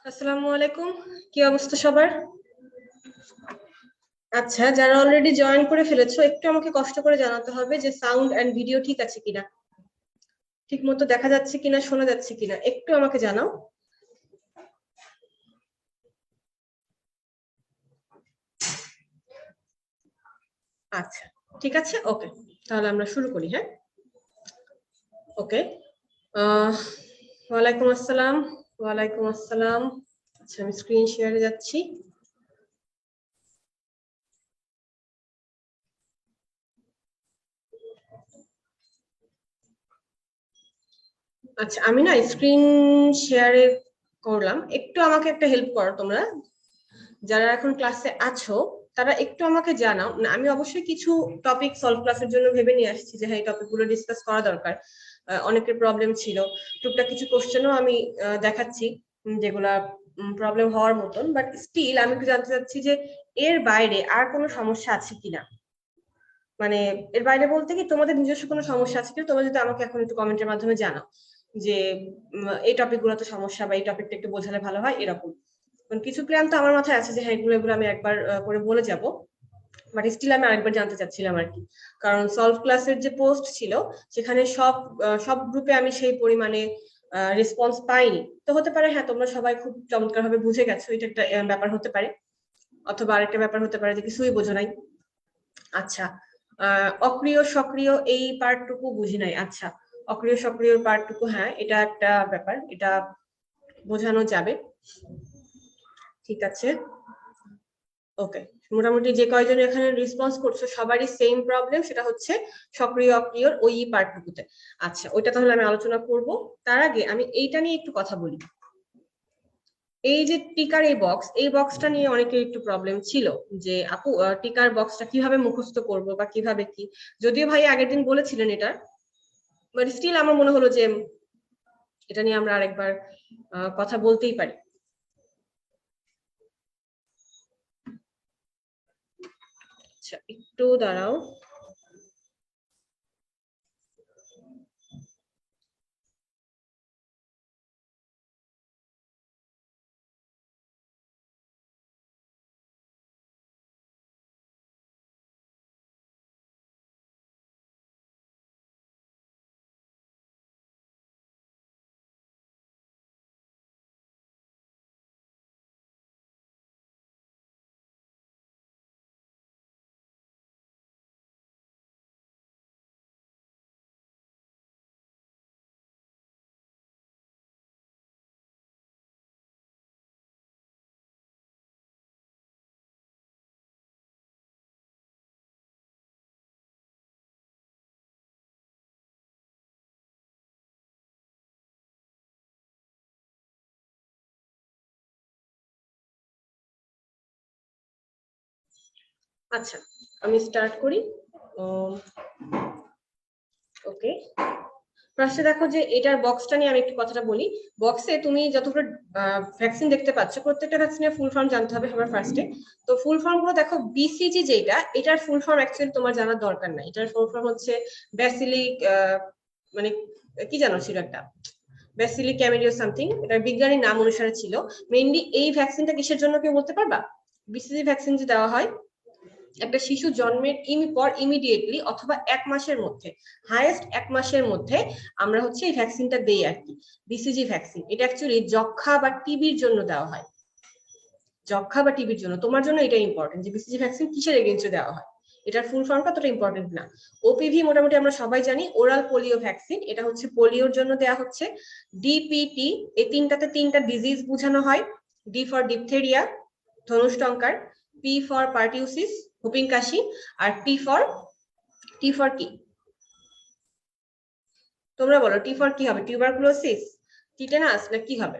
আসসালামু আলাইকুম, কি অবস্থা সবার? আচ্ছা, যারা অলরেডি জয়েন করে ফেলেছো একটু আমাকে কষ্ট করে জানাতে হবে যে সাউন্ড এন্ড ভিডিও ঠিক আছে কিনা, ঠিক মতো দেখা যাচ্ছে কিনা, শোনা যাচ্ছে কিনা, একটু আমাকে জানাও। আচ্ছা, ঠিক আছে, ওকে, তাহলে আমরা শুরু করি। হ্যাঁ, ওকে। আহ ওয়ালাইকুম আসসালাম। ওয়ালাইকুম আসসালাম। আচ্ছা, আমি স্ক্রিন শেয়ারে যাচ্ছি। আচ্ছা, আমি না স্ক্রিন শেয়ারে করলাম, একটু আমাকে একটা হেল্প করো তোমরা যারা এখন ক্লাসে আছো। তারা একটু আমাকে জানাও না, আমি অবশ্যই কিছু টপিক সলভ ক্লাসের জন্য ভেবে নিয়ে আসছি যে হ্যাঁ এই টপিক গুলো ডিসকাস করা দরকার। অনেকের প্রবলেম ছিল, টুকটাক কিছু কোশ্চেনও আমি দেখাচ্ছি যেগুলা প্রবলেম হওয়ার মতন, বাট স্টিল আমি একটু জানতে চাচ্ছি যে এর বাইরে আর কোনো সমস্যা আছে কিনা। মানে এর বাইরে বলতে কি তোমাদের নিজস্ব কোনো সমস্যা আছে কিনা, তোমরা যদি আমাকে এখন একটু কমেন্টের মাধ্যমে জানাও যে এই টপিক গুলোতে সমস্যা বা এই টপিকটা একটু বোঝালে ভালো হয় এরকম। কিছু প্ল্যান তো আমার মাথায় আছে যে হ্যাঁ এগুলো এগুলো আমি একবার করে বলে যাব, বাট স্টিল আমি আরেকবার জানতে চাচ্ছিলাম আর কি। কারণ সলভ ক্লাসের যে পোস্ট ছিল সেখানে সব গ্রুপে আমি সেই পরিমাণে রেসপন্স পাইনি। তো হতে পারে হ্যাঁ তোমরা সবাই খুব চমৎকার ভাবে বুঝে গেছো, এটা একটা ব্যাপার হতে পারে, অথবা আরেকটা ব্যাপার হতে পারে যে কিছুই বোঝো নাই। আচ্ছা, অক্রিয় সক্রিয় এই পার্টটুকু বুঝি নাই। আচ্ছা, অক্রিয় সক্রিয় পার্টটুকু, হ্যাঁ এটা একটা ব্যাপার, এটা বোঝানো যাবে। ঠিক আছে, ওকে। মোটামুটি যে কয়জন এখানে রেসপন্স করছো সবারই সেম প্রবলেম, সেটা হচ্ছে সক্রিয় অক্রিয়র ওই পার্টটুকুতে। আচ্ছা, ওইটা তাহলে আমি আলোচনা করব। তার আগে আমি এইটা নিয়ে একটু কথা বলি। এই যে টিকার এই বক্স, এই বক্সটা নিয়ে অনেকের একটু প্রবলেম ছিল যে আপু টিকার বক্সটা কিভাবে মুখস্থ করব বা কিভাবে কি। যদিও ভাই আগের দিন বলেছিলেন এটা, বাট স্টিল আমার মনে হলো যে এটা নিয়ে আমরা আরেকবার কথা বলতেই পারি। আচ্ছা, একটু দাঁড়াও। আচ্ছা, আমি স্টার্ট করি। ওকে, ফার্স্টে দেখো যে এটার বক্সটা নিয়ে আমি একটু কথাটা বলি। বক্সে তুমি যতগুলো ভ্যাকসিন দেখতে পাচ্ছ, প্রত্যেকটা ভ্যাকসিনের ফুল ফর্ম জানতে হবে সবার ফার্স্টে। তো ফুল ফর্ম গুলো দেখো, বিসিজি যেটা, এটার ফুল ফর্ম অ্যাকচুয়ালি তোমার জানার দরকার নাই। এটার ফুল ফর্ম হচ্ছে ব্যাসিলিক, মানে কি জানো ছিল একটা, ব্যাসিলিক ক্যামেলিও সামথিং, এটা বিজ্ঞানী নাম অনুসারে ছিল। মেইনলি এই ভ্যাকসিনটা কিসের জন্য কেউ বলতে পারবা? বিসিজি ভ্যাকসিন যে দেওয়া হয় একটা শিশু জন্মের পর ইমিডিয়েটলি অথবা 1 মাসের মধ্যে, হাইয়েস্ট 1 মাসের মধ্যে আমরা হচ্ছে এই ভ্যাকসিনটা দেই আর কি। বিসিজি ভ্যাকসিন এটা অ্যাকচুয়ালি যক্ষা বা টিবির জন্য দেওয়া হয়। যক্ষা বা টিবির জন্য, তোমার জন্য এটা ইম্পর্টেন্ট যে বিসিজি ভ্যাকসিন কিসের এগেইনস্টে দেওয়া হয়। এটার ফুল ফর্মটা ততটা ইম্পর্টেন্ট না। ওপিভি মোটামুটি আমরা সবাই জানি, ওরাল পোলিও ভ্যাকসিন, এটা হচ্ছে পোলিওর জন্য দেওয়া হচ্ছে। ডিপিটি, এই তিনটাতে তিনটা ডিজিজ বোঝানো হয়। ডি ফর ডিপথেরিয়া, ধনুষ্টঙ্কার, পি ফর পার্টিউসিস, হুপিং কাশি, আর টি ফর কি? তোমরা বলো টি ফর কি হবে? টিউবারকুলোসিস, টিটেনাস, না কি হবে?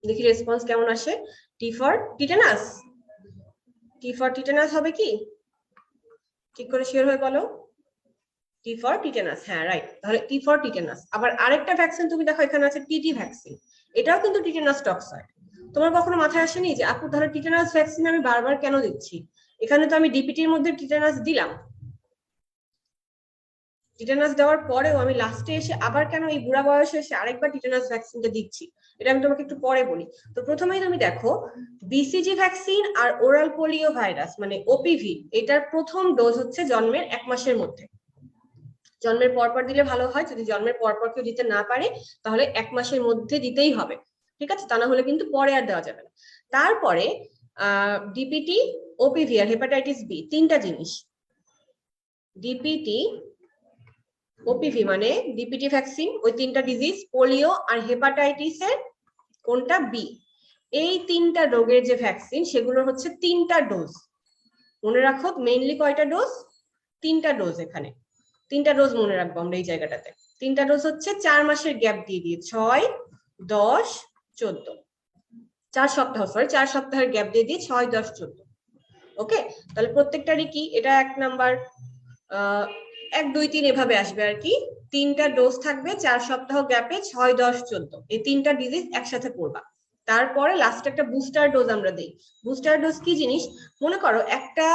দেখি রেসপন্স কেমন আসে। T for tetanus, T for tetanus হবে কি? ঠিক করে শিওর হয়ে বলো। টি ফর টিটেনাস, হ্যাঁ রাইট, তাহলে টি ফর টিটেনাস। আবার আরেকটা ভ্যাকসিন তুমি দেখো এখানে আছে টিটি ভ্যাকসিন, এটাও কিন্তু টিটেনাস টক্সয়েড। তোমার কখনো মাথায় আসেনি যে আপু তাহলে টিটেনাস ভ্যাকসিন আমি বারবার কেন দিচ্ছি? এখানে তো আমি ডিপিটির মধ্যে টিটেনাস দিলাম। টিটানাস দেওয়ার পরেও আমি লাস্টে এসে আবার কেন এই বুড়া বয়সে এসে আরেকবার টিটানাস ভ্যাকসিনটা দিচ্ছি, এটা আমি তোমাকে একটু পরে বলি। তো প্রথমেই তুমি দেখো বিসিজি ভ্যাকসিন আর ওরাল পোলিও ভাইরাস মানে ওপিভি, এটার প্রথম ডোজ হচ্ছে জন্মের 1 মাসের মধ্যে। জন্মের পরপর দিলে ভালো হয়, যদি জন্মের পরপর কেউ দিতে না পারে তাহলে 1 মাসের মধ্যে দিতেই হবে, ঠিক আছে? তা না হলে কিন্তু পরে আর দেওয়া যাবে না। তারপরে ডিপিটি, ওপিভি আর হেপাটাইটিস বি, তিনটা জিনিস। ডিপিটি, ওপিভি মানে ডিপিটি ভ্যাকসিন, ওই তিনটা ডিজিজ, পোলিও আর হেপাটাইটিসের কোনটা বি, এই তিনটা রোগের যে ভ্যাকসিন সেগুলোর হচ্ছে 3টা ডোজ। মনে রাখো মেইনলি কয়টা ডোজ? 3টা ডোজ। এখানে 3টা ডোজ মনে রাখবো আমরা এই জায়গাটাতে। 3টা ডোজ হচ্ছে 4 মাসের গ্যাপ দিয়ে দিয়ে 6, 10, 14, 4 সপ্তাহ, সরি 4 সপ্তাহের গ্যাপ দিয়ে দিয়ে 6, 10, 14। ওকে, তাহলে প্রত্যেকটারই কি এটা 1 নাম্বার 1, 2, 3 এভাবে আসবে আর কি। 3টা ডোজ থাকবে 4 সপ্তাহ গ্যাপে, 6, 10, 14, এই 3টা ডিজিজ একসাথে পড়বা। তারপরে লাস্ট একটা বুস্টার ডোজ আমরা দেই। বুস্টার ডোজ কি জিনিস? মনে করো একটা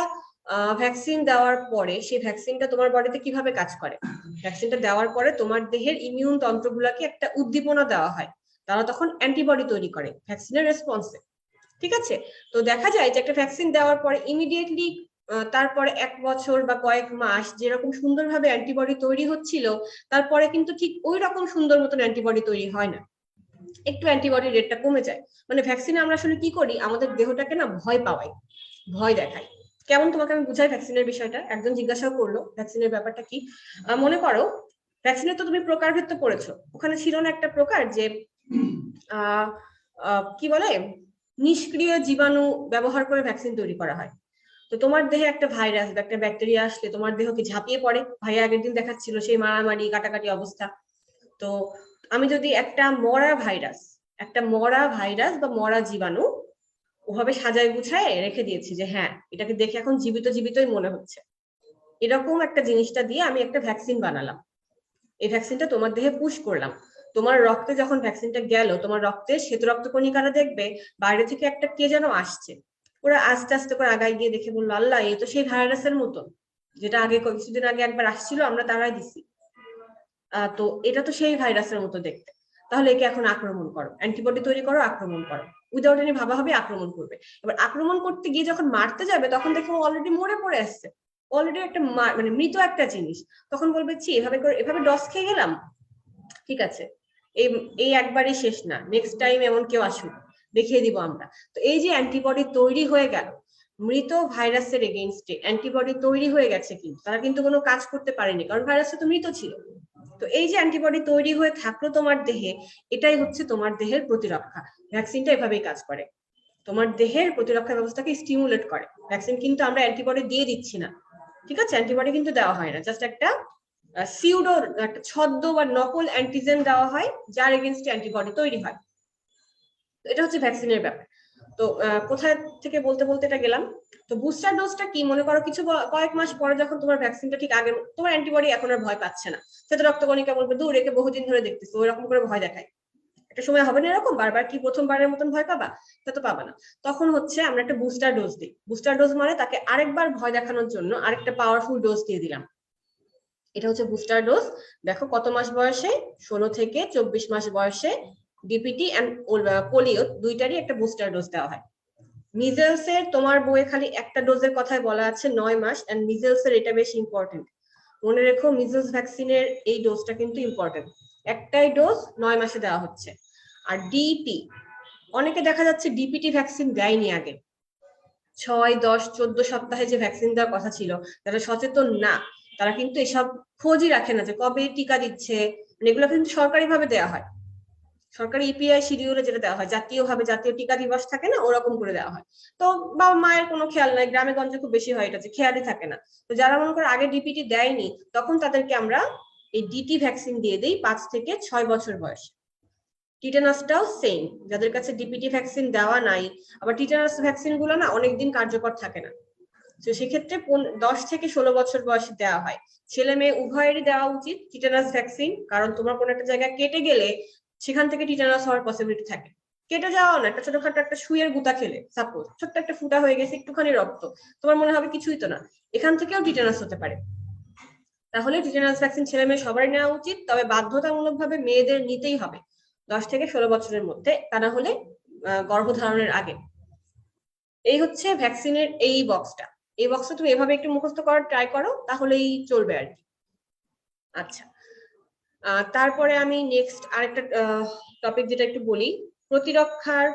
ভ্যাকসিন দেওয়ার পরে সেই ভ্যাকসিনটা তোমার বডিতে কিভাবে কাজ করে, ভ্যাকসিনটা দেওয়ার পরে তোমার দেহের ইমিউন তন্ত্রগুলোকে একটা উদ্দীপনা দেওয়া হয়, তারা তখন অ্যান্টিবডি তৈরি করে ভ্যাকসিনের রেসপন্সে, ঠিক আছে? তো দেখা যায় যে একটা ভ্যাকসিন দেওয়ার পরে ইমিডিয়েটলি তারপরে 1 বছর বা কয়েক মাস যেরকম সুন্দরভাবে অ্যান্টিবডি তৈরি হচ্ছিল, তারপরে কিন্তু ঠিক ওই রকম সুন্দর মতন অ্যান্টিবডি তৈরি হয় না, একটু অ্যান্টিবডি রেটটা কমে যায়। মানে ভ্যাকসিনে আমরা আসলে কি করি, আমাদের দেহটাকে না ভয় পাওয়াই, ভয় দেখাই। কেমন তোমাকে আমি বুঝাই ভ্যাকসিনের বিষয়টা। একজন জিজ্ঞাসা করলো ভ্যাকসিনের ব্যাপারটা কি। মনে করো ভ্যাকসিনে তো তুমি প্রকারভেদ তো পড়েছো, ওখানে ছিল না একটা প্রকার যে কি বলে নিষ্ক্রিয় জীবাণু ব্যবহার করে ভ্যাকসিন তৈরি করা হয়। তো তোমার দেহে একটা ভাইরাস বা একটা ব্যাকটেরিয়া আসলে তোমার দেহ কি ঝাঁপিয়ে পড়ে? ভাইয়া আগের দিন দেখাচ্ছিল সেই মারামারি কাটাকাটি অবস্থা। তো আমি যদি একটা মরা ভাইরাস বা মরা জীবাণু ওভাবে সাজায় গুছায় রেখে দিয়েছি যে হ্যাঁ এটাকে দেখে এখন জীবিত জীবিতই মনে হচ্ছে, এরকম একটা জিনিসটা দিয়ে আমি একটা ভ্যাকসিন বানালাম। এই ভ্যাকসিনটা তোমার দেহে পুশ করলাম। তোমার রক্তে যখন ভ্যাকসিনটা গেল, তোমার রক্তে শ্বেত রক্তকণিকারা দেখবে বাইরে থেকে একটা কে যেন আসছে, ওরা আস্তে আস্তে করে আগায় গিয়ে দেখে বললো আল্লাহ এই তো সেই ভাইরাসের মতো যেটা আগে কিছুদিন আগে একবার আসছিল আমরা তারাই দিছি। তো এটা তো সেই ভাইরাসের মতো দেখতে, তাহলে একে এখন আক্রমণ করো, অ্যান্টিবডি তৈরি করো, আক্রমণ করো। উইদাউট এনি ভাবা হবে আক্রমণ করবে। এবার আক্রমণ করতে গিয়ে যখন মারতে যাবে তখন দেখো অলরেডি মরে পড়ে আসছে, অলরেডি একটা মানে মৃত একটা জিনিস। তখন বলবে ছি এভাবে করে এভাবে ডস খেয়ে গেলাম, ঠিক আছে এই এই একবারই শেষ না, নেক্সট টাইম এমন কেউ আসুক দেখিয়ে দিব আমরা। তো এই যে অ্যান্টিবডি তৈরি হয়ে গেল মৃত ভাইরাসের এগেইনস্টে, অ্যান্টিবডি তৈরি হয়ে গেছে, কিন্তু তারা কিন্তু কোনো কাজ করতে পারেনি কারণ ভাইরাসটা তো মৃত ছিল। তো এই যে অ্যান্টিবডি তৈরি হয়ে থাকলো তোমার দেহে, এটাই হচ্ছে তোমার দেহের প্রতিরক্ষা। ভ্যাকসিনটা এভাবেই কাজ করে, তোমার দেহের প্রতিরক্ষা ব্যবস্থাকে স্টিমুলেট করে। ভ্যাকসিন কিন্তু আমরা অ্যান্টিবডি দিয়ে দিচ্ছি না, ঠিক আছে? অ্যান্টিবডি কিন্তু দেওয়া হয় না, জাস্ট একটা সিউডো একটা ছদ্ম বা নকল অ্যান্টিজেন দেওয়া হয় যার এগেইনস্টে অ্যান্টিবডি তৈরি হয়। এটা হচ্ছে ভ্যাকসিনের ব্যাপার। তো কোথায় থেকে বলতে বলতে এটা গেলাম। তো বুস্টার ডোজটা কি, মনে করো কিছু কয়েক মাস পরে যখন তোমার ভ্যাকসিনটা ঠিক আগে, তোমার অ্যান্টিবডি এখন আর ভয় পাচ্ছে না, সেটা রক্তকণিকা বলবে দূর একে বহুদিন ধরে দেখতেছি, ওইরকম করে ভয় দেখায়। একটা সময় হবে না এরকম বারবার কি প্রথমবারের মতন ভয় পাবা, তা তো পাবা না। তখন হচ্ছে আমরা একটা বুস্টার ডোজ দিই। বুস্টার ডোজ মানে তাকে আরেকবার ভয় দেখানোর জন্য আরেকটা পাওয়ারফুল ডোজ দিয়ে দিলাম, এটা হচ্ছে বুস্টার ডোজ। দেখো কত মাস বয়সে, 16 থেকে 24 মাস বয়সে ডিপিটি এন্ড পোলিও দুইটারই একটা বুস্টার ডোজ দেওয়া হয়। মিজেলস এর তোমার বইয়ে খালি একটা ডোজের কথাই বলা আছে 9 মাস, এন্ড মিজেলস এর এটা বেশি ইম্পর্টেন্ট। মনে রেখো মিজেলস ভ্যাকসিনের এই ডোজটা কিন্তু ইম্পর্টেন্ট, একটাই ডোজ 9 মাসে দেওয়া হচ্ছে। আর ডিপি, অনেকে দেখা যাচ্ছে ডিপিটি ভ্যাকসিন দেয়নি আগে, 6, 10, 14 সপ্তাহে যে ভ্যাকসিন দেওয়ার কথা ছিল, যারা সচেতন না তারা কিন্তু এসব খোঁজই রাখে না যে কবে টিকা দিচ্ছে। মানে এগুলো কিন্তু সরকারিভাবে দেওয়া হয়, সরকারি ইপিআই শিডিউলে যেটা দেওয়া হয়, জাতীয়ভাবে জাতীয় টিকা দিবস থাকে না, ওরকম করে দেওয়া হয়। তো বাবা মায়ের কোনো খেয়াল নাই, গ্রামে গঞ্জে খুব বেশি হয় এটা, যে খেয়ালই থাকে না। তো যারা মনে করে আগে ডিপিটি দেয়নি তখন তাদেরকে আমরা এই ডিটি ভ্যাকসিন দিয়ে দিই 5 থেকে 6 বছর বয়সে। টিটানাসটাও সেম, যাদের কাছে ডিপিটি ভ্যাকসিন দেওয়া নাই, আবার টিটানাস ভ্যাকসিন গুলো না অনেকদিন কার্যকর থাকে না, তো সেক্ষেত্রে 10 থেকে 16 বছর বয়সে দেওয়া হয়। ছেলে মেয়ে উভয়েরই দেওয়া উচিত টিটানাস ভ্যাকসিন, কারণ তোমার কোনো একটা জায়গায় কেটে গেলে সেখান থেকে টিটানাস হওয়ার পসিবিলিটি থাকে। কেটে যাওয়া না, একটা ছোটখাটো একটা সুইয়ের গুঁতা খেলে সাপোজ ছোট্ট একটা ফুটা হয়ে গেছে, একটুখানি রক্ত, তোমার মনে হবে কিছুই তো না, এখান থেকেও টিটানাস হতে পারে। তাহলে টিটেনাস ভ্যাকসিন ছেলে মেয়ে সবারই নেওয়া উচিত, তবে বাধ্যতামূলকভাবে মেয়েদের নিতেই হবে 10 থেকে 16 বছরের মধ্যে, তা না হলে গর্ভধারণের আগে। এই হচ্ছে ভ্যাকসিনের এই বক্সটা। এই বক্সটা তুমি এভাবে একটু মুখস্থ করার ট্রাই করো, তাহলেই চলবে আর কি। আচ্ছা, তারপরে আমি নেক্সট আরেকটা টপিক যেটা একটু বলি, প্রতিরক্ষার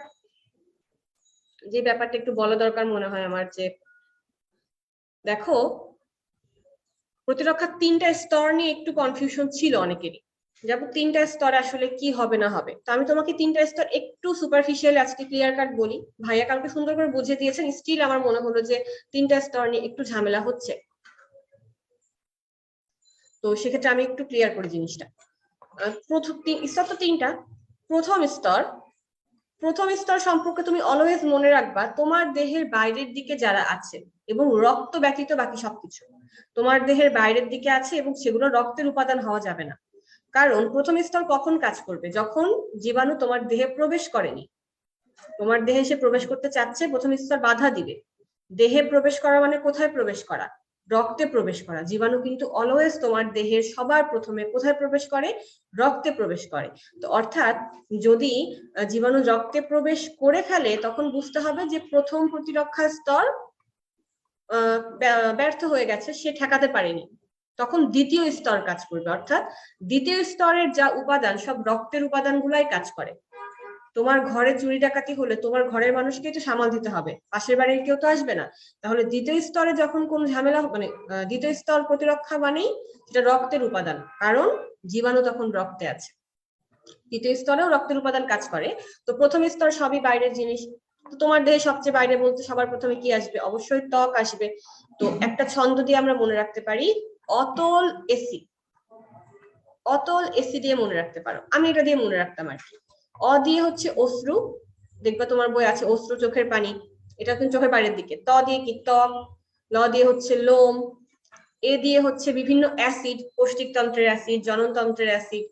যে ব্যাপারটা একটু বলা দরকার মনে হয় আমার, যে দেখো প্রতিরক্ষার 3টা স্তর নিয়ে একটু কনফিউশন ছিল অনেকেরই, যেমন 3টা স্তর আসলে কি হবে না হবে। তো আমি তোমাকে 3টা স্তর একটু সুপারফিশিয়াল আজকে ক্লিয়ার কাট বলি। ভাইয়া কালকে সুন্দর করে বুঝিয়ে দিয়েছেন, স্টিল আমার মনে হলো যে 3টা স্তর নিয়ে একটু ঝামেলা হচ্ছে, তো সেক্ষেত্রে আমি একটু ক্লিয়ার করি জিনিসটা। প্রথম স্তর তো 3টা। প্রথম স্তর সম্পর্কে তুমি অলওয়েজ মনে রাখবা, তোমার দেহের বাইরের দিকে যারা আছে এবং রক্ত ব্যতীত বাকি সবকিছু তোমার দেহের বাইরের দিকে আছে, এবং সেগুলো রক্তের উপাদান হওয়া যাবে না। কারণ প্রথম স্তর কখন কাজ করবে? যখন জীবাণু তোমার দেহে প্রবেশ করেনি, তোমার দেহে সে প্রবেশ করতে চাচ্ছে, প্রথম স্তর বাধা দিবে। দেহে প্রবেশ করা মানে কোথায় প্রবেশ করা? রক্তে প্রবেশ করা। জীবাণু কিন্তু অলওয়েজ তোমার দেহের সবার প্রথমে কোথায় প্রবেশ করে? রক্তে প্রবেশ করে। তো অর্থাৎ যদি জীবাণু রক্তে প্রবেশ করে ফেলে, তখন বুঝতে হবে যে প্রথম প্রতিরক্ষা স্তর ব্যর্থ হয়ে গেছে, সে ঠেকাতে পারেনি। তখন দ্বিতীয় স্তর কাজ করবে, অর্থাৎ দ্বিতীয় স্তরের যা উপাদান সব রক্তের উপাদানগুলাই কাজ করে। তোমার ঘরে চুরি ডাকাতি হলে তোমার ঘরের মানুষকে তো সামাল দিতে হবে, পাশের বাড়ির কেউ তো আসবে না। তাহলে দ্বিতীয় স্তরে যখন কোন ঝামেলা, মানে দ্বিতীয় স্তর প্রতিরক্ষা মানেই সেটা রক্তের উপাদান, কারণ জীবাণু তখন রক্তে আছে। তৃতীয় স্তরেও রক্তের উপাদান কাজ করে। তো প্রথম স্তর সবই বাইরের জিনিস। তো তোমার দেহে সবচেয়ে বাইরে বলতে সবার প্রথমে কি আসবে? অবশ্যই ত্বক আসবে। তো একটা ছন্দ দিয়ে আমরা মনে রাখতে পারি, অতল এসি। অতল এসি দিয়ে মনে রাখতে পারো, আমি এটা দিয়ে মনে রাখতাম আর কি। অ দিয়ে হচ্ছে অশ্রু, দেখবা তোমার বই আছে অশ্রু চোখের পানি, এটা কিন্তু চোখের বাইরের দিকে। ত দিয়ে কি? ত্বক। ল দিয়ে হচ্ছে লোম। এ দিয়ে হচ্ছে বিভিন্ন অ্যাসিড, পৌষ্টিকতন্ত্রের অ্যাসিড, জননতন্ত্রের অ্যাসিড।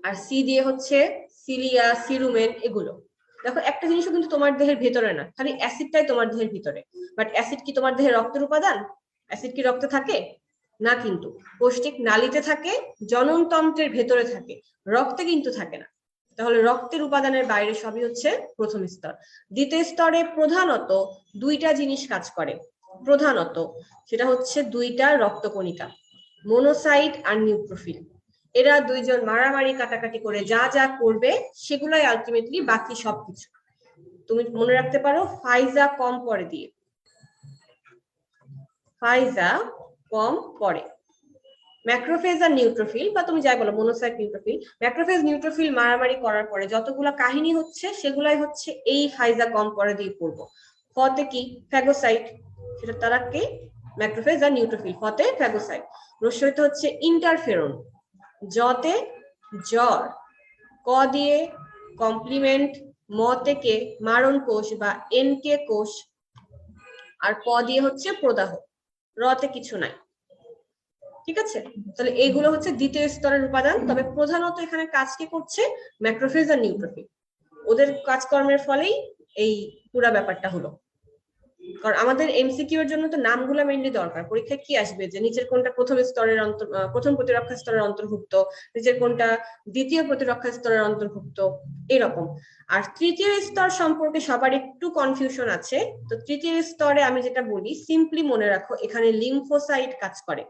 আর সি দিয়ে হচ্ছে সিলিয়া, সিরুমেন, এগুলো। দেখো একটা জিনিসও কিন্তু তোমার দেহের ভেতরে না, খালি অ্যাসিডটাই তোমার দেহের ভিতরে। বাট অ্যাসিড কি তোমার দেহের রক্তের উপাদান? অ্যাসিড কি রক্তে থাকে? না, কিন্তু পৌষ্টিক নালীতে থাকে, জননতন্ত্রের ভেতরে থাকে, রক্তে কিন্তু থাকে না। তাহলে রক্তের উপাদানের বাইরে সবই হচ্ছে প্রথম স্তর। দ্বিতীয় স্তরে প্রধানত 2টা জিনিস কাজ করে, প্রধানত সেটা হচ্ছে 2টা রক্তকণিকা, মনোসাইট আর নিউট্রোফিল। এরা 2জন মারামারি কাটাকাটি করে যা যা করবে সেগুলাই আলটিমেটলি বাকি সবকিছু। তুমি মনে রাখতে পারো ফাইজা কম পরে দিয়ে, ফাইজা কম পরে। ম্যাক্রোফেজ আর নিউট্রোফিল, বা তুমি যাই বলো মনোসাইট নিউট্রোফিল, ম্যাক্রোফেজ নিউট্রোফিল মারামারি করার পরে যতগুলা কাহিনী হচ্ছে সেগুলাই হচ্ছে এই ফাইজা কম পরে দিয়ে পড়বো। ফতে কি? ফ্যাগোসাইট, সেটা তারা কে? ম্যাক্রোফেজ আর নিউট্রোফিল। ফতে ফ্যাগোসাইট। রস্যইতে হচ্ছে ইন্টারফেরন, জতে জ্বর, ক দিয়ে কমপ্লিমেন্ট, ম থেকে মারণ কোষ বা এনকে কোষ, আর প দিয়ে হচ্ছে প্রদাহ, রতে কিছু নাই। ঠিক আছে, তাহলে এইগুলো হচ্ছে দ্বিতীয় স্তরের উপাদান। তবে প্রধানত এখানে কাজ কি করছে? ম্যাক্রোফেজ আর নিউট্রোফিল, ওদের কাজকর্মের ফলেই এই পুরা ব্যাপারটা হলো। কারণ আমাদের এমসিকিউ এর জন্য তো নামগুলো মেইনলি দরকার। পরীক্ষায় কি আসবে যে নিচের কোনটা প্রথম স্তরের প্রথম প্রতিরক্ষা স্তরের অন্তর্ভুক্ত, নিচের কোনটা দ্বিতীয় প্রতিরক্ষা স্তরের অন্তর্ভুক্ত, এরকম। আর তৃতীয় স্তর সম্পর্কে সবার একটু কনফিউশন আছে। তো তৃতীয় স্তরে আমি যেটা বলি, সিম্পলি মনে রাখো এখানে লিম্ফোসাইট কাজ করে।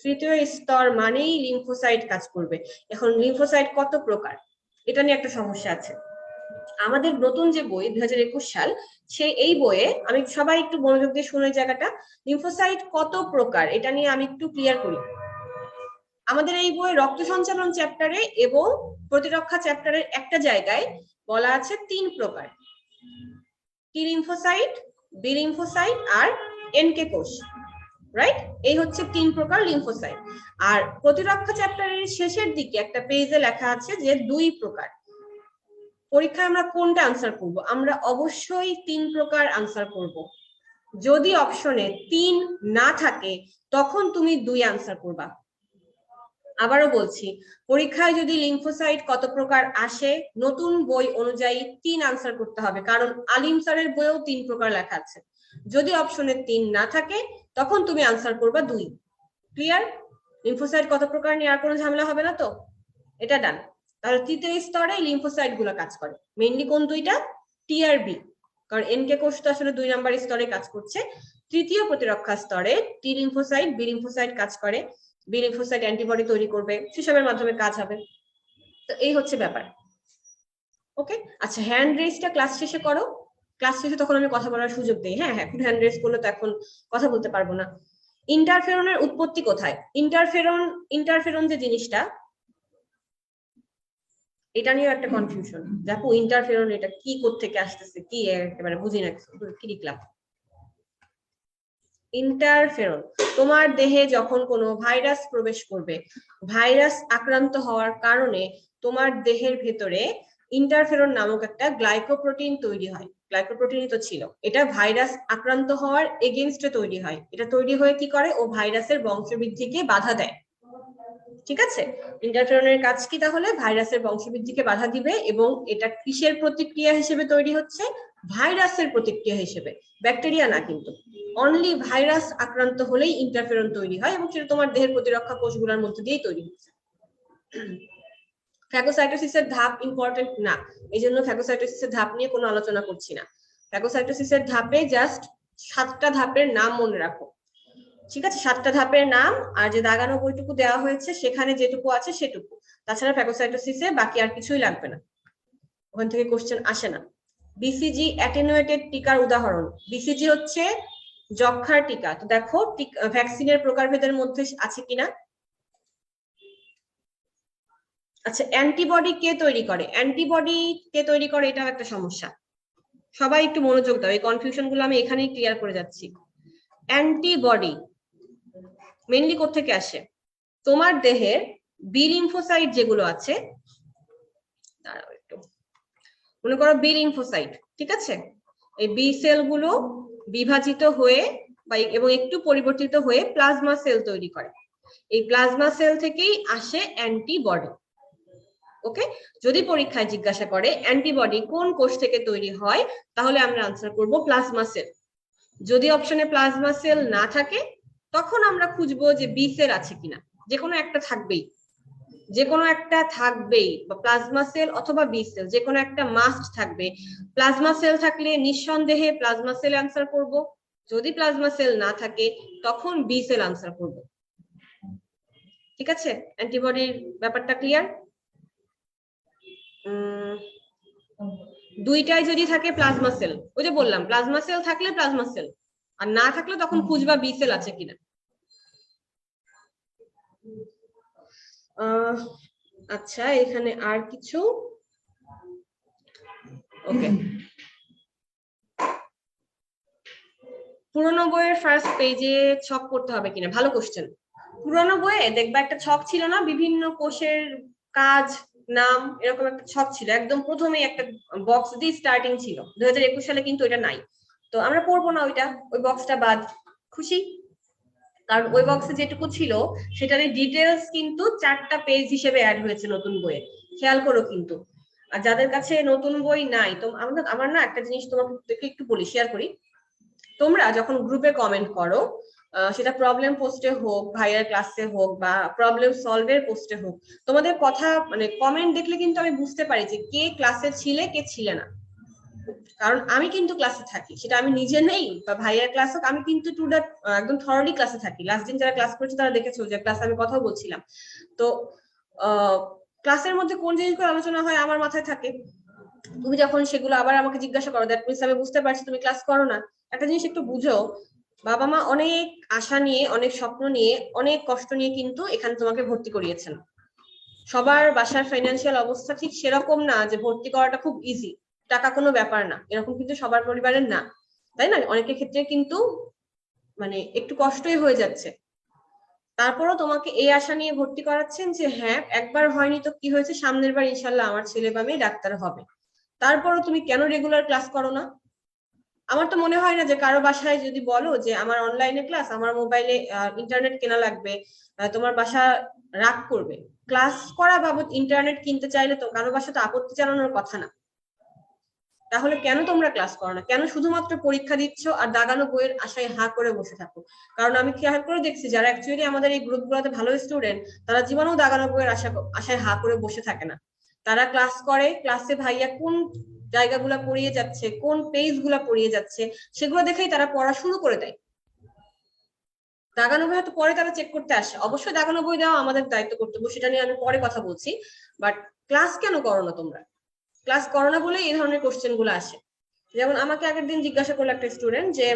তৃতীয় স্তর মানেই লিম্ফোসাইট কাজ করবে। এখন লিম্ফোসাইট কত প্রকার, এটা নিয়ে একটা সমস্যা আছে। আমাদের নতুন যে বই 2021 সাল, এই বইয়ে আমি সবাই একটু মনোযোগ দিয়ে শুনে জায়গাটা, লিম্ফোসাইট কত প্রকার এটা নিয়ে আমি একটু ক্লিয়ার করি। আমাদের এই বই রক্ত সঞ্চালন চ্যাপ্টারে এবং প্রতিরক্ষা চ্যাপ্টারের একটা জায়গায় বলা আছে 3 প্রকার, টি লিম্ফোসাইট, বি লিম্ফোসাইট আর এনকে কোষ, রাইট? এই হচ্ছে 3 প্রকার লিম্ফোসাইট। আর প্রতিরক্ষা চ্যাপ্টারের শেষের দিকে একটা পেজে লেখা আছে যে 2 প্রকার। পরীক্ষায় আমরা কোনটা আনসার করব? আমরা অবশ্যই 3 প্রকার আনসার করব। যদি অপশনে 3 না থাকে তখন তুমি 2 আনসার করবা। আবারও বলছি, পরীক্ষায় যদি লিম্ফোসাইট কত প্রকার আসে, নতুন বই অনুযায়ী 3 আনসার করতে হবে, কারণ আলিম স্যারের বইয়েও 3 প্রকার লেখা আছে। যদি অপশনে 3 না থাকে তখন তুমি আনসার করবা 2। ক্লিয়ার? লিম্ফোসাইট কত প্রকার নিয়ে আর কোনো ঝামেলা হবে না তো, এটা ডান। তাহলে তৃতীয় স্তরে লিম্ফোসাইট গুলো কাজ করে মেইনলি কোন দুইটা, টি আর বি, কারণ এনকে কোষ তো আসলে 2 নাম্বার স্তরে কাজ করছে। তৃতীয় প্রতিরক্ষা স্তরে টি লিম্ফোসাইট, বি লিম্ফোসাইট কাজ করে, বি লিম্ফোসাইট অ্যান্টিবডি তৈরি করবে, সেসবের মাধ্যমে কাজ হবে। তো এই হচ্ছে ব্যাপার। ওকে, আচ্ছা হ্যান্ড রেজটা ক্লাস শেষে করো, ক্লাস শেষে তখন আমি কথা বলার সুযোগ দিই। হ্যাঁ হ্যাঁ, এখন হ্যান্ড রেজ করলে তো এখন কথা বলতে পারবো না। ইন্টারফেরনের উৎপত্তি কোথায়? ইন্টারফেরন যে জিনিসটা, এটা নিয়েও একটা কনফিউশন। দেখো ইন্টারফেরন এটা কি, কোত্থেকে আসতেছে, কি একেবারে বুঝি না কি লিখলাম। ইন্টারফেরন তোমার দেহে যখন কোনো ভাইরাস প্রবেশ করবে, ভাইরাস আক্রান্ত হওয়ার কারণে তোমার দেহের ভেতরে ইন্টারফেরন নামক একটা গ্লাইকোপ্রোটিন তৈরি হয়। গ্লাইকোপ্রোটিনই তো ছিল, এটা ভাইরাস আক্রান্ত হওয়ার এগেইনস্টে তৈরি হয়। এটা তৈরি হয়ে কি করে, ও ভাইরাসের বংশবৃদ্ধিকে বাধা দেয়। ঠিক আছে, ইন্টারফেরনের কাজ কি তাহলে? ভাইরাসের বংশবৃদ্ধিকে বাধা দিবে, এবং এটা কিসের প্রতিক্রিয়া হিসেবে তৈরি হচ্ছে? ভাইরাসের প্রতিক্রিয়া হিসেবে, ব্যাকটেরিয়া না কিন্তু। অনলি ভাইরাস আক্রান্ত হলেই ইন্টারফেরন তৈরি হয়, এবং সেটা তোমার দেহের প্রতিরক্ষা কোষগুলোর মধ্যে দিয়েই তৈরি হচ্ছে। ফ্যাগোসাইটোসিসের ধাপ ইম্পর্টেন্ট না, এই জন্য ফ্যাগোসাইটোসিসের ধাপ নিয়ে কোনো আলোচনা করছি না। ফ্যাগোসাইটোসিসের ধাপে জাস্ট 7টা ধাপের নাম মনে রাখো। ঠিক আছে, 7টা ধাপের নাম, আর যে দাগানো বইটুকু দেওয়া হয়েছে সেখানে যেটুকু আছে সেটুকু। তাছাড়া ফ্যাগোসাইটোসিসে বাকি আর কিছুই লাগবে না, ওখান থেকে কোশ্চেন আসে না। বিসিজি অ্যাটেনুয়েটেড টিকার উদাহরণ, বিসিজি হচ্ছে যক্ষ্মার টিকা। তো দেখো ভ্যাকসিনের প্রকারভেদের মধ্যে আছে কিনা। আচ্ছা, অ্যান্টিবডি কে তৈরি করে? অ্যান্টিবডি কে তৈরি করে এটাও একটা সমস্যা, সবাই একটু মনোযোগ দাও, এই কনফিউশন গুলো আমি এখানেই ক্লিয়ার করে যাচ্ছি। অ্যান্টিবডি মেইনলি কোত্থেকে আসে? তোমার দেহের বি লিম্ফোসাইট যেগুলো আছে, দাঁড়াও একটু, মনে করো বি লিম্ফোসাইট, ঠিক আছে, এই বি সেল গুলো বিভাজিত হয়ে এবং একটু পরিবর্তিত হয়ে প্লাজমা সেল তৈরি করে। এই প্লাজমা সেল থেকেই আসে অ্যান্টিবডি। ওকে, যদি পরীক্ষায় জিজ্ঞাসা করে অ্যান্টিবডি কোন কোষ থেকে তৈরি হয়, তাহলে আমরা আনসার করব প্লাজমা সেল। যদি অপশনে প্লাজমা সেল না থাকে, তখন আমরা খুঁজবো যে বি সেল আছে কিনা। যে কোনো একটা থাকবেই, যে কোনো একটা থাকবেই, বা প্লাজমা সেল অথবা বি সেল, যে কোনো একটা মাস্ট থাকবে। প্লাজমা সেল থাকলে নিঃসন্দেহে প্লাজমা সেল আনসার করব, যদি প্লাজমা সেল না থাকে তখন বি সেল আনসার করব। ঠিক আছে, অ্যান্টিবডির ব্যাপারটা ক্লিয়ার? দুইটাই যদি থাকে প্লাজমা সেল, ওই যে বললাম প্লাজমা সেল থাকলে প্লাজমা সেল, আর না থাকলে তখন খুঁজবা বি সেল আছে কিনা। আচ্ছা, এখানে আর কিছু, ওকে, পুরোনো বইয়ের ফার্স্ট পেজে ছক করতে হবে কিনা, ভালো কোশ্চেন। পুরোনো বইয়ে দেখবা একটা ছক ছিল না, বিভিন্ন কোষের কাজ, নাম, এরকম একটা ছক ছিল, একদম প্রথমেই একটা বক্স দিয়ে স্টার্টিং ছিল। 2021 সালে কিন্তু এটা নাই, তো আমরা পড়বো না ওইটা, ওই বক্সটা বাদ। খুশি? কারণ ওই বক্সে যেটুকু ছিল সেটার ডিটেলস কিন্তু 4টা পেজ হিসেবে অ্যাড হয়েছে নতুন বইয়ে, খেয়াল করো কিন্তু। আর যাদের কাছে নতুন বই নাই, তো আমার না একটা জিনিস তোমাকে একটু বলি, শেয়ার করি। তোমরা যখন গ্রুপে কমেন্ট করো, সেটা প্রবলেম পোস্টে হোক, ভাইয়ার ক্লাসে হোক, বা প্রবলেম সলভের পোস্টে হোক, তোমাদের কথা মানে কমেন্ট দেখলে কিন্তু আমি বুঝতে পারি যে কে ক্লাসে ছিলে কে ছিলে না। কারণ আমি কিন্তু ক্লাসে থাকি, সেটা আমি নিজে নেই বা ভাইয়ার ক্লাস হোক, আমি কিন্তু টু দ্যাট একদম থরলি ক্লাসে থাকি। লাস্ট দিন যারা ক্লাস করেছে তারা দেখেছো যে ক্লাসে আমি কথা বলছিলাম। তো ক্লাসের মধ্যে কোন জিনিসগুলো আলোচনা হয় আমার মাথায় থাকে। তুমি যখন সেগুলো আবার আমাকে জিজ্ঞাসা করো, দ্যাট মিনস আমি বুঝতে পারছি তুমি ক্লাস করো না। একটা জিনিস একটু বুঝো, বাবা মা অনেক আশা নিয়ে, অনেক স্বপ্ন নিয়ে, অনেক কষ্ট নিয়ে কিন্তু এখানে তোমাকে ভর্তি করিয়েছেন। সবার বাসার ফাইন্যান্সিয়াল অবস্থা ঠিক সেরকম না যে ভর্তি করাটা খুব ইজি, টাকা কোনো ব্যাপার না, এরকম কিন্তু সবার পরিবারের না, তাই না? অনেকের ক্ষেত্রে কিন্তু মানে একটু কষ্টই হয়ে যাচ্ছে। তারপরও তোমাকে এই আশা নিয়ে ভর্তি করাচ্ছেন যে হ্যাঁ, একবার হয়নি তো কি হয়েছে, সামনের বার ইনশাল্লাহ আমার ছেলে বা মেয়ে ডাক্তার হবে। তারপরও তুমি কেন রেগুলার ক্লাস করো না? আমার তো মনে হয় না যে কারো বাসায় যদি বলো যে আমার অনলাইনে ক্লাস, আমার মোবাইলে ইন্টারনেট কেনা লাগবে, তোমার বাসা রাগ করবে। ক্লাস করা বাবদ ইন্টারনেট কিনতে চাইলে তো কারো বাসা তো আপত্তি জানানোর কথা না। তাহলে কেন তোমরা ক্লাস করো না? কেন শুধুমাত্র পরীক্ষা দিচ্ছ আর দাগানো বইয়ের আশায় হা করে বসে থাকো? কারণ আমি খেয়াল করে দেখছি যারা অ্যাকচুয়ালি আমাদের এই গ্রুপগুলোতে ভালো স্টুডেন্ট, তারা জীবনেও দাগানো বইয়ের আশায় হা করে বসে থাকে না। তারা ক্লাস করে, ক্লাসে ভাইয়া কোন জায়গাগুলো পড়িয়ে যাচ্ছে, কোন পেজ গুলা পড়িয়ে যাচ্ছে, সেগুলো দেখেই তারা পড়া শুরু করে দেয়। দাগানো বই হয়তো পরে তারা চেক করতে আসে, অবশ্যই দাগানো বই দেওয়া আমাদের দায়িত্ব, কর্তব্য, সেটা নিয়ে আমি পরে কথা বলছি। বাট ক্লাস কেন করো না তোমরা? ক্লাস করো না বলে এই ধরনের কোশ্চেন গুলো আসে। যেমন আমাকে আগের দিন জিজ্ঞাসা করলো একটা স্টুডেন্ট যে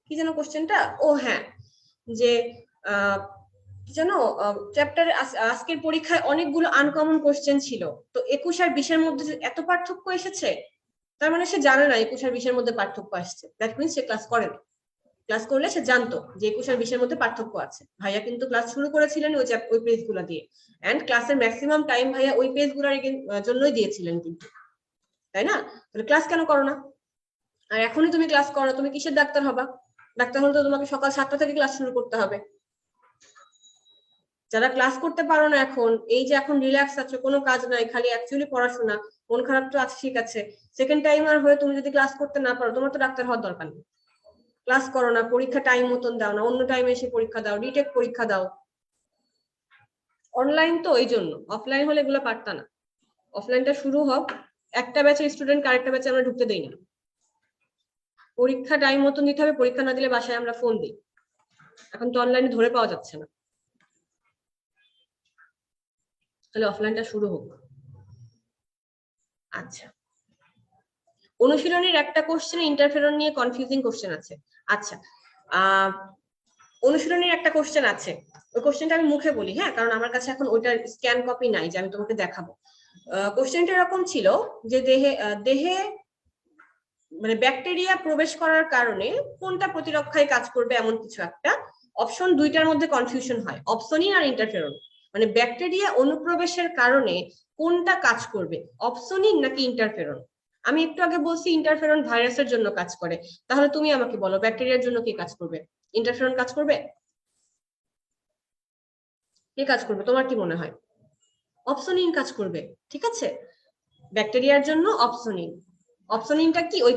কি যেন কোশ্চেনটা, ও হ্যাঁ, যে কি জানো চ্যাপ্টার আজকের পরীক্ষায় অনেকগুলো আনকমন কোশ্চেন ছিল, তো 21 আর 20 এর মধ্যে এত পার্থক্য এসেছে, তার মানে সে জানে না 21 আর 20 এর মধ্যে পার্থক্য আসছে। দ্যাট মিনস সে ক্লাস করেনি। ক্লাস করলে সে জানতো যে 21 আর 20 এর মধ্যে পার্থক্য আছে। ভাইয়া কিন্তু ক্লাস শুরু করেছিলেন ওই পেজ গুলা দিয়ে, এন্ড ক্লাসের ম্যাক্সিমাম টাইম ভাইয়া ওই পেজ গুলার জন্যই দিয়েছিলেন কিন্তু, তাই না? তাহলে ক্লাস কেন করো না? আর এখনই তুমি ক্লাস করো, তুমি কিসের ডাক্তার হবা? ডাক্তার হলে তো তোমাকে সকাল 7টা থেকে ক্লাস শুরু করতে হবে। যারা ক্লাস করতে পারো না এখন, এই যে এখন রিল্যাক্স আছো, কোনো কাজ নাই, খালি অ্যাকচুয়ালি পড়াশোনা, মন খারাপ তো আছে ঠিক আছে, সেকেন্ড টাইমার হয়ে তুমি যদি ক্লাস করতে না পারো, তোমার তো ডাক্তার হওয়ার দরকার নেই। ক্লাস করো না, পরীক্ষা টাইম মতন দাও না, অন্য টাইমে এসে পরীক্ষা দাও, রিটেক পরীক্ষা দাও। অনলাইন তো এই জন্য, অফলাইন হলে এগুলো পারতা না। অফলাইনটা শুরু হোক, একটা ব্যাচের স্টুডেন্ট আরেকটা ব্যাচে আমরা ঢুকতে দেই না। পরীক্ষা টাইম মতন দিতে হবে, পরীক্ষা না দিলে বাসায় আমরা ফোন দিই। এখন তো অনলাইনে ধরে পাওয়া যাচ্ছে না, তাহলে অফলাইনটা শুরু হোক। আচ্ছা, অনুশীলনের একটা কোশ্চেনে ইন্টারফেরন নিয়ে কনফিউজিং কোশ্চেন আছে। আচ্ছা, অনুশীলনের একটা কোশ্চেন আছে, ওই কোশ্চেনটা আমি মুখে বলি, হ্যাঁ, কারণ আমার কাছে এখন ওইটার স্ক্যান কপি নাই যে আমি তোমাকে দেখাবো। কোশ্চেনটা এরকম ছিল যে দেহে মানে ব্যাকটেরিয়া প্রবেশ করার কারণে কোনটা প্রতিরক্ষায় কাজ করবে, এমন কিছু একটা। অপশন দুইটার মধ্যে কনফিউশন হয়, অপসনিন আর ইন্টারফেরন। মানে ব্যাকটেরিয়া অনুপ্রবেশের কারণে কোনটা কাজ করবে, অপসনিন নাকি ইন্টারফেরন? আমি একটু আগে বলছি ইন্টারফেরন ভাইরাসের জন্য কাজ করে, তাহলে তুমি আমাকে বলো ব্যাকটেরিয়ার জন্য কি কাজ করবে? ইন্টারফেরন কাজ করবে? কে কাজ করবে তোমার কি মনে হয়? অপসনিন কাজ করবে, ঠিক আছে। ব্যাকটেরিয়ার জন্য অপসনিন। অপসনিনটা কি, ওই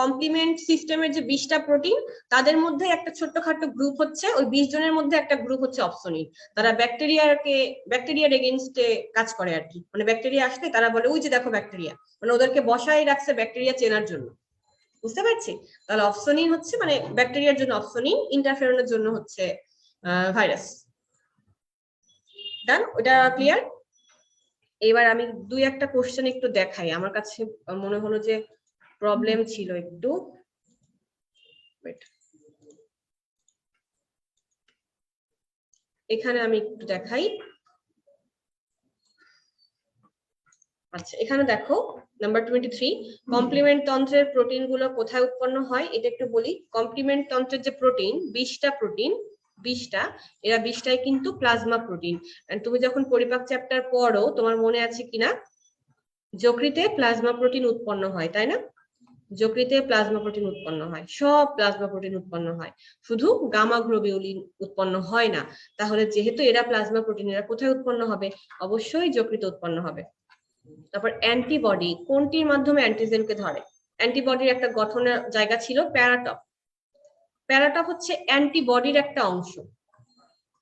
কমপ্লিমেন্ট সিস্টেমের যে 20টা প্রোটিন, তাদের মধ্যে একটা ছোট্টখাটো গ্রুপ হচ্ছে, ওই 20 জনের মধ্যে একটা গ্রুপ হচ্ছে অপসনিন। তারা ব্যাকটেরিয়ার এগেইনস্টে কাজ করে আর কি। মানে ব্যাকটেরিয়া আসলে তারা বলে ওই যে দেখো ব্যাকটেরিয়া, মানে ওদেরকে বসায় রাখছে ব্যাকটেরিয়া চেনার জন্য। বুঝতে পারছি? তাহলে অপসনিন হচ্ছে মানে ব্যাকটেরিয়ার জন্য অপসনিন, ইন্টারফেরনের জন্য হচ্ছে ভাইরাস। ডান, ওটা ক্লিয়ার? এবার আমি দুই একটা কোশ্চেন একটু দেখাই, আমার কাছে মনে হলো যে প্রবলেম ছিল একটু। এখানে আমি একটু দেখাই। আচ্ছা, এখানে দেখো নাম্বার 23, কমপ্লিমেন্ট তন্ত্রের প্রোটিন গুলো কোথায় উৎপন্ন হয় এটা একটু বলি। কমপ্লিমেন্ট তন্ত্রের যে প্রোটিন, 20টা প্রোটিন, 20টা, এরা 20টাই কিন্তু প্লাজমা প্রোটিন। তুমি যখন পরিপাক চ্যাপ্টার পড়ো, তোমার মনে আছে কিনা, যকৃতে প্লাজমা প্রোটিন উৎপন্ন হয়, তাই না? যকৃতে প্লাজমা প্রোটিন উৎপন্ন হয়, সব প্লাজমা প্রোটিন উৎপন্ন হয়, শুধু গামা গ্লোবিউলিন উৎপন্ন হয় না। তাহলে যেহেতু এরা প্লাজমা প্রোটিন, এরা কোথায় উৎপন্ন হবে? অবশ্যই যকৃতে উৎপন্ন হবে। তারপর অ্যান্টিবডি কোনটির মাধ্যমে অ্যান্টিজেনকে ধরে? অ্যান্টিবডির একটা গঠনের জায়গা ছিল প্যারাটপ। প্যারাটপ হচ্ছে অ্যান্টিবডির একটা অংশ,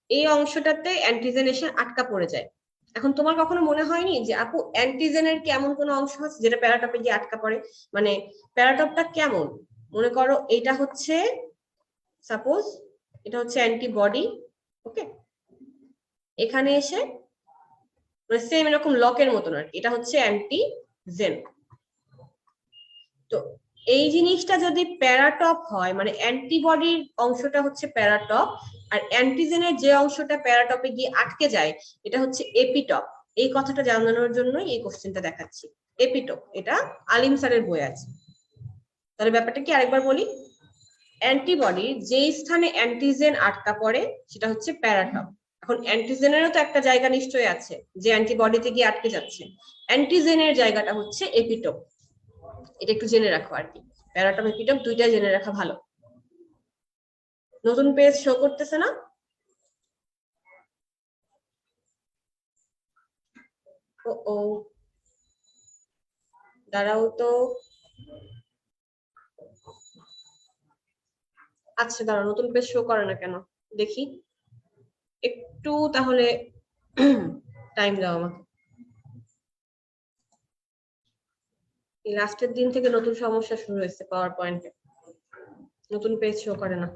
এই অংশটাতে অ্যান্টিজেন এসে আটকা পড়ে যায়। এখন তোমার কখনো মনে হয়নি যে আপু অ্যান্টিজেনের কি এমন কোনো অংশ আছে যেটা প্যারাটপে গিয়ে আটকা পড়ে? মানে প্যারাটপটা কেমন, মনে করো এটা হচ্ছে, সাপোজ এটা হচ্ছে অ্যান্টিবডি, ওকে, এখানে এসে মানে সেম এরকম লকের মতন আর এটা হচ্ছে অ্যান্টিজেন। তো এই জিনিসটা যদি প্যারাটপ হয়, মানে অ্যান্টিবডির অংশটা হচ্ছে প্যারাটপ, আর অ্যান্টিজেনের যে অংশটা প্যারাটপে গিয়ে আটকে যায় এটা হচ্ছে এপিটপ। এই কথাটা জানানোর জন্যই এই কোশ্চেনটা দেখাচ্ছি। এপিটপ, এটা আলিম স্যারের বই আছে। তাহলে ব্যাপারটা কি আরেকবার বলি, অ্যান্টিবডির যে স্থানে অ্যান্টিজেন আটকা পড়ে সেটা হচ্ছে প্যারাটপ। এখন অ্যান্টিজেনেরও তো একটা জায়গা নিশ্চয়ই আছে যে অ্যান্টিবডিতে গিয়ে আটকে যাচ্ছে, অ্যান্টিজেনের জায়গাটা হচ্ছে এপিটপ। এটা একটু জেনে রাখো আর কি, প্যারাটপ এপিটপ দুইটাই জেনে রাখা ভালো। নতুন পেজ শো করতেছে না? ও ও, দাঁড়াও তো, আচ্ছা দাঁড়াও, নতুন পেজ শো করে না কেন দেখি একটু, তাহলে টাইম দাও আমাকে। লাস্টের দিন থেকে নতুন সমস্যা শুরু হয়েছে পাওয়ার পয়েন্টে, নতুন পেজ শো করে না।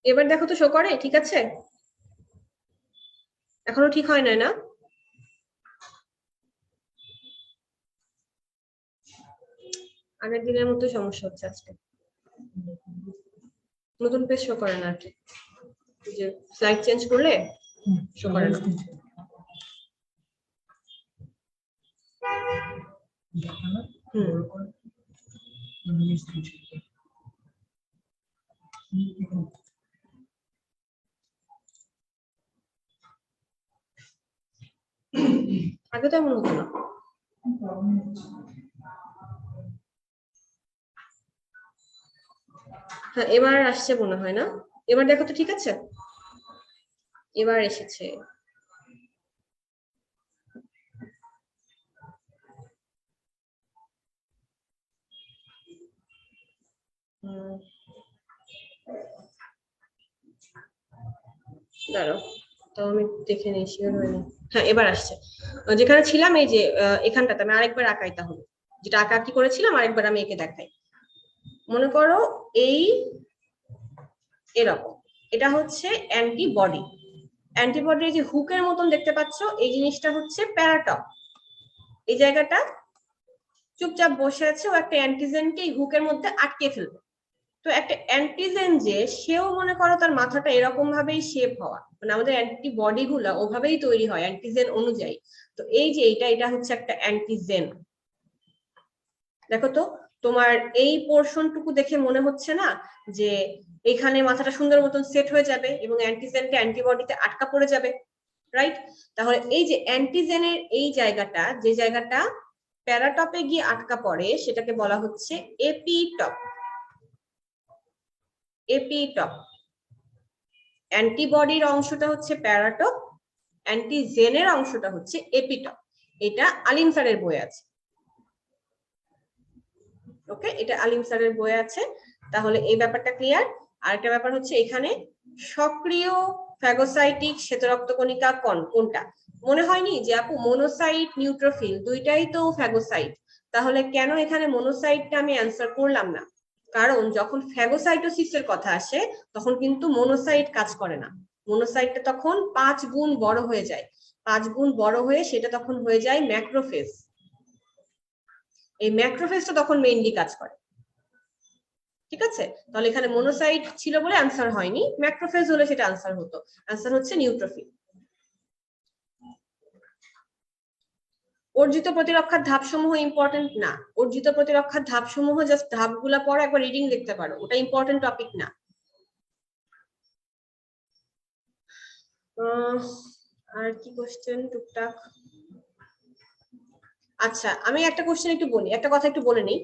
এবার দেখো তো শো করে, ঠিক আছে? এখনো ঠিক হয় নাই না? আগের দিনের মতো সমস্যা হচ্ছে আজকে, নতুন পেজ শো করে না আর কি, যে স্লাইড চেঞ্জ করলে শো করে না। আগে তো এমন হতো না। হ্যাঁ এবার আসছে মনে হয় না? এবার দেখো তো ঠিক আছে, এবার এসেছে। দাঁড়াও তো আমি দেখে নিই, শিওর হয়নি। হ্যাঁ এবার আসছে। যেখানে ছিলাম এই যে এখানটাতে আমি আরেকবার আঁকাই, তাহলে যেটা আঁকা কি করেছিলাম আরেকবার আমি একে দেখাই। মনে করো এই এরকম, এটা হচ্ছে অ্যান্টিবডি। অ্যান্টিবডি যে হুকের মতন দেখতে পাচ্ছ, এই জিনিসটা হচ্ছে প্যারাটপ। এই জায়গাটা চুপচাপ বসে আছে, ও একটা অ্যান্টিজেনকে এই হুকের মধ্যে আটকে ফেলবে। তো একটা অ্যান্টিজেন যে, সেও মনে করো তার মাথাটা এরকম ভাবেই শেপ হওয়া, মানে আমাদের অ্যান্টিবডি গুলা ওভাবেই তৈরি হয় অ্যান্টিজেন অনুযায়ী। তো এই যে এটা হচ্ছে একটা অ্যান্টিজেন। দেখো তো তোমার এই পোর্শনটুকু দেখে মনে হচ্ছে না যে এখানে মাথাটা সুন্দর মতন সেট হয়ে যাবে এবং অ্যান্টিজেনটা অ্যান্টিবডিতে আটকা পড়ে যাবে, রাইট? তাহলে এই যে অ্যান্টিজেনের এই জায়গাটা, যে জায়গাটা প্যারাটপে গিয়ে আটকা পড়ে, সেটাকে বলা হচ্ছে এপিটপ। এপিটপ। অ্যান্টিবডির অংশটা হচ্ছে প্যারাটপ, অ্যান্টিজেনের অংশটা হচ্ছে এপিটপ। এটা আলিম স্যারের বই আছে। ওকে, এটা আলিম স্যারের বই আছে। তাহলে এই ব্যাপারটা ক্লিয়ার। আরেকটা ব্যাপার হচ্ছে এখানে সক্রিয় ফ্যাগোসাইটিক শ্বেতরক্তকণিকা কোনটা? মনে হয়নি যে আপু মনোসাইট নিউট্রোফিল দুইটাই তো ফ্যাগোসাইট, তাহলে কেন এখানে মনোসাইটটা আমি অ্যান্সার করলাম না? কারণ যখন ফ্যাগোসাইটোসিসের কথা আসে তখন কিন্তু মনোসাইট কাজ করে না। মনোসাইটটা তখন 5 গুণ বড় হয়ে যায়, 5 গুণ বড় হয়ে সেটা তখন হয়ে যায় ম্যাক্রোফেজ। এই ম্যাক্রোফেজটা তখন মেইনলি কাজ করে, ঠিক আছে? তাহলে এখানে মনোসাইট ছিল বলে আনসার হয়নি, ম্যাক্রোফেজ হলে সেটা আনসার হতো। আনসার হচ্ছে নিউট্রোফিল। অর্জিত প্রতিরক্ষার ধাপসমূহ ইম্পর্টেন্ট না। অর্জিত প্রতিরক্ষার ধাপসমূহ জাস্ট ধাপগুলা পড়ো, একবার রিডিং লিখতে পারো, ওটা ইম্পর্টেন্ট টপিক না। আর কি কোশ্চেন টুকটাক? আচ্ছা আমি একটা কোশ্চেন একটু বলি, একটা কথা একটু বলে নিই।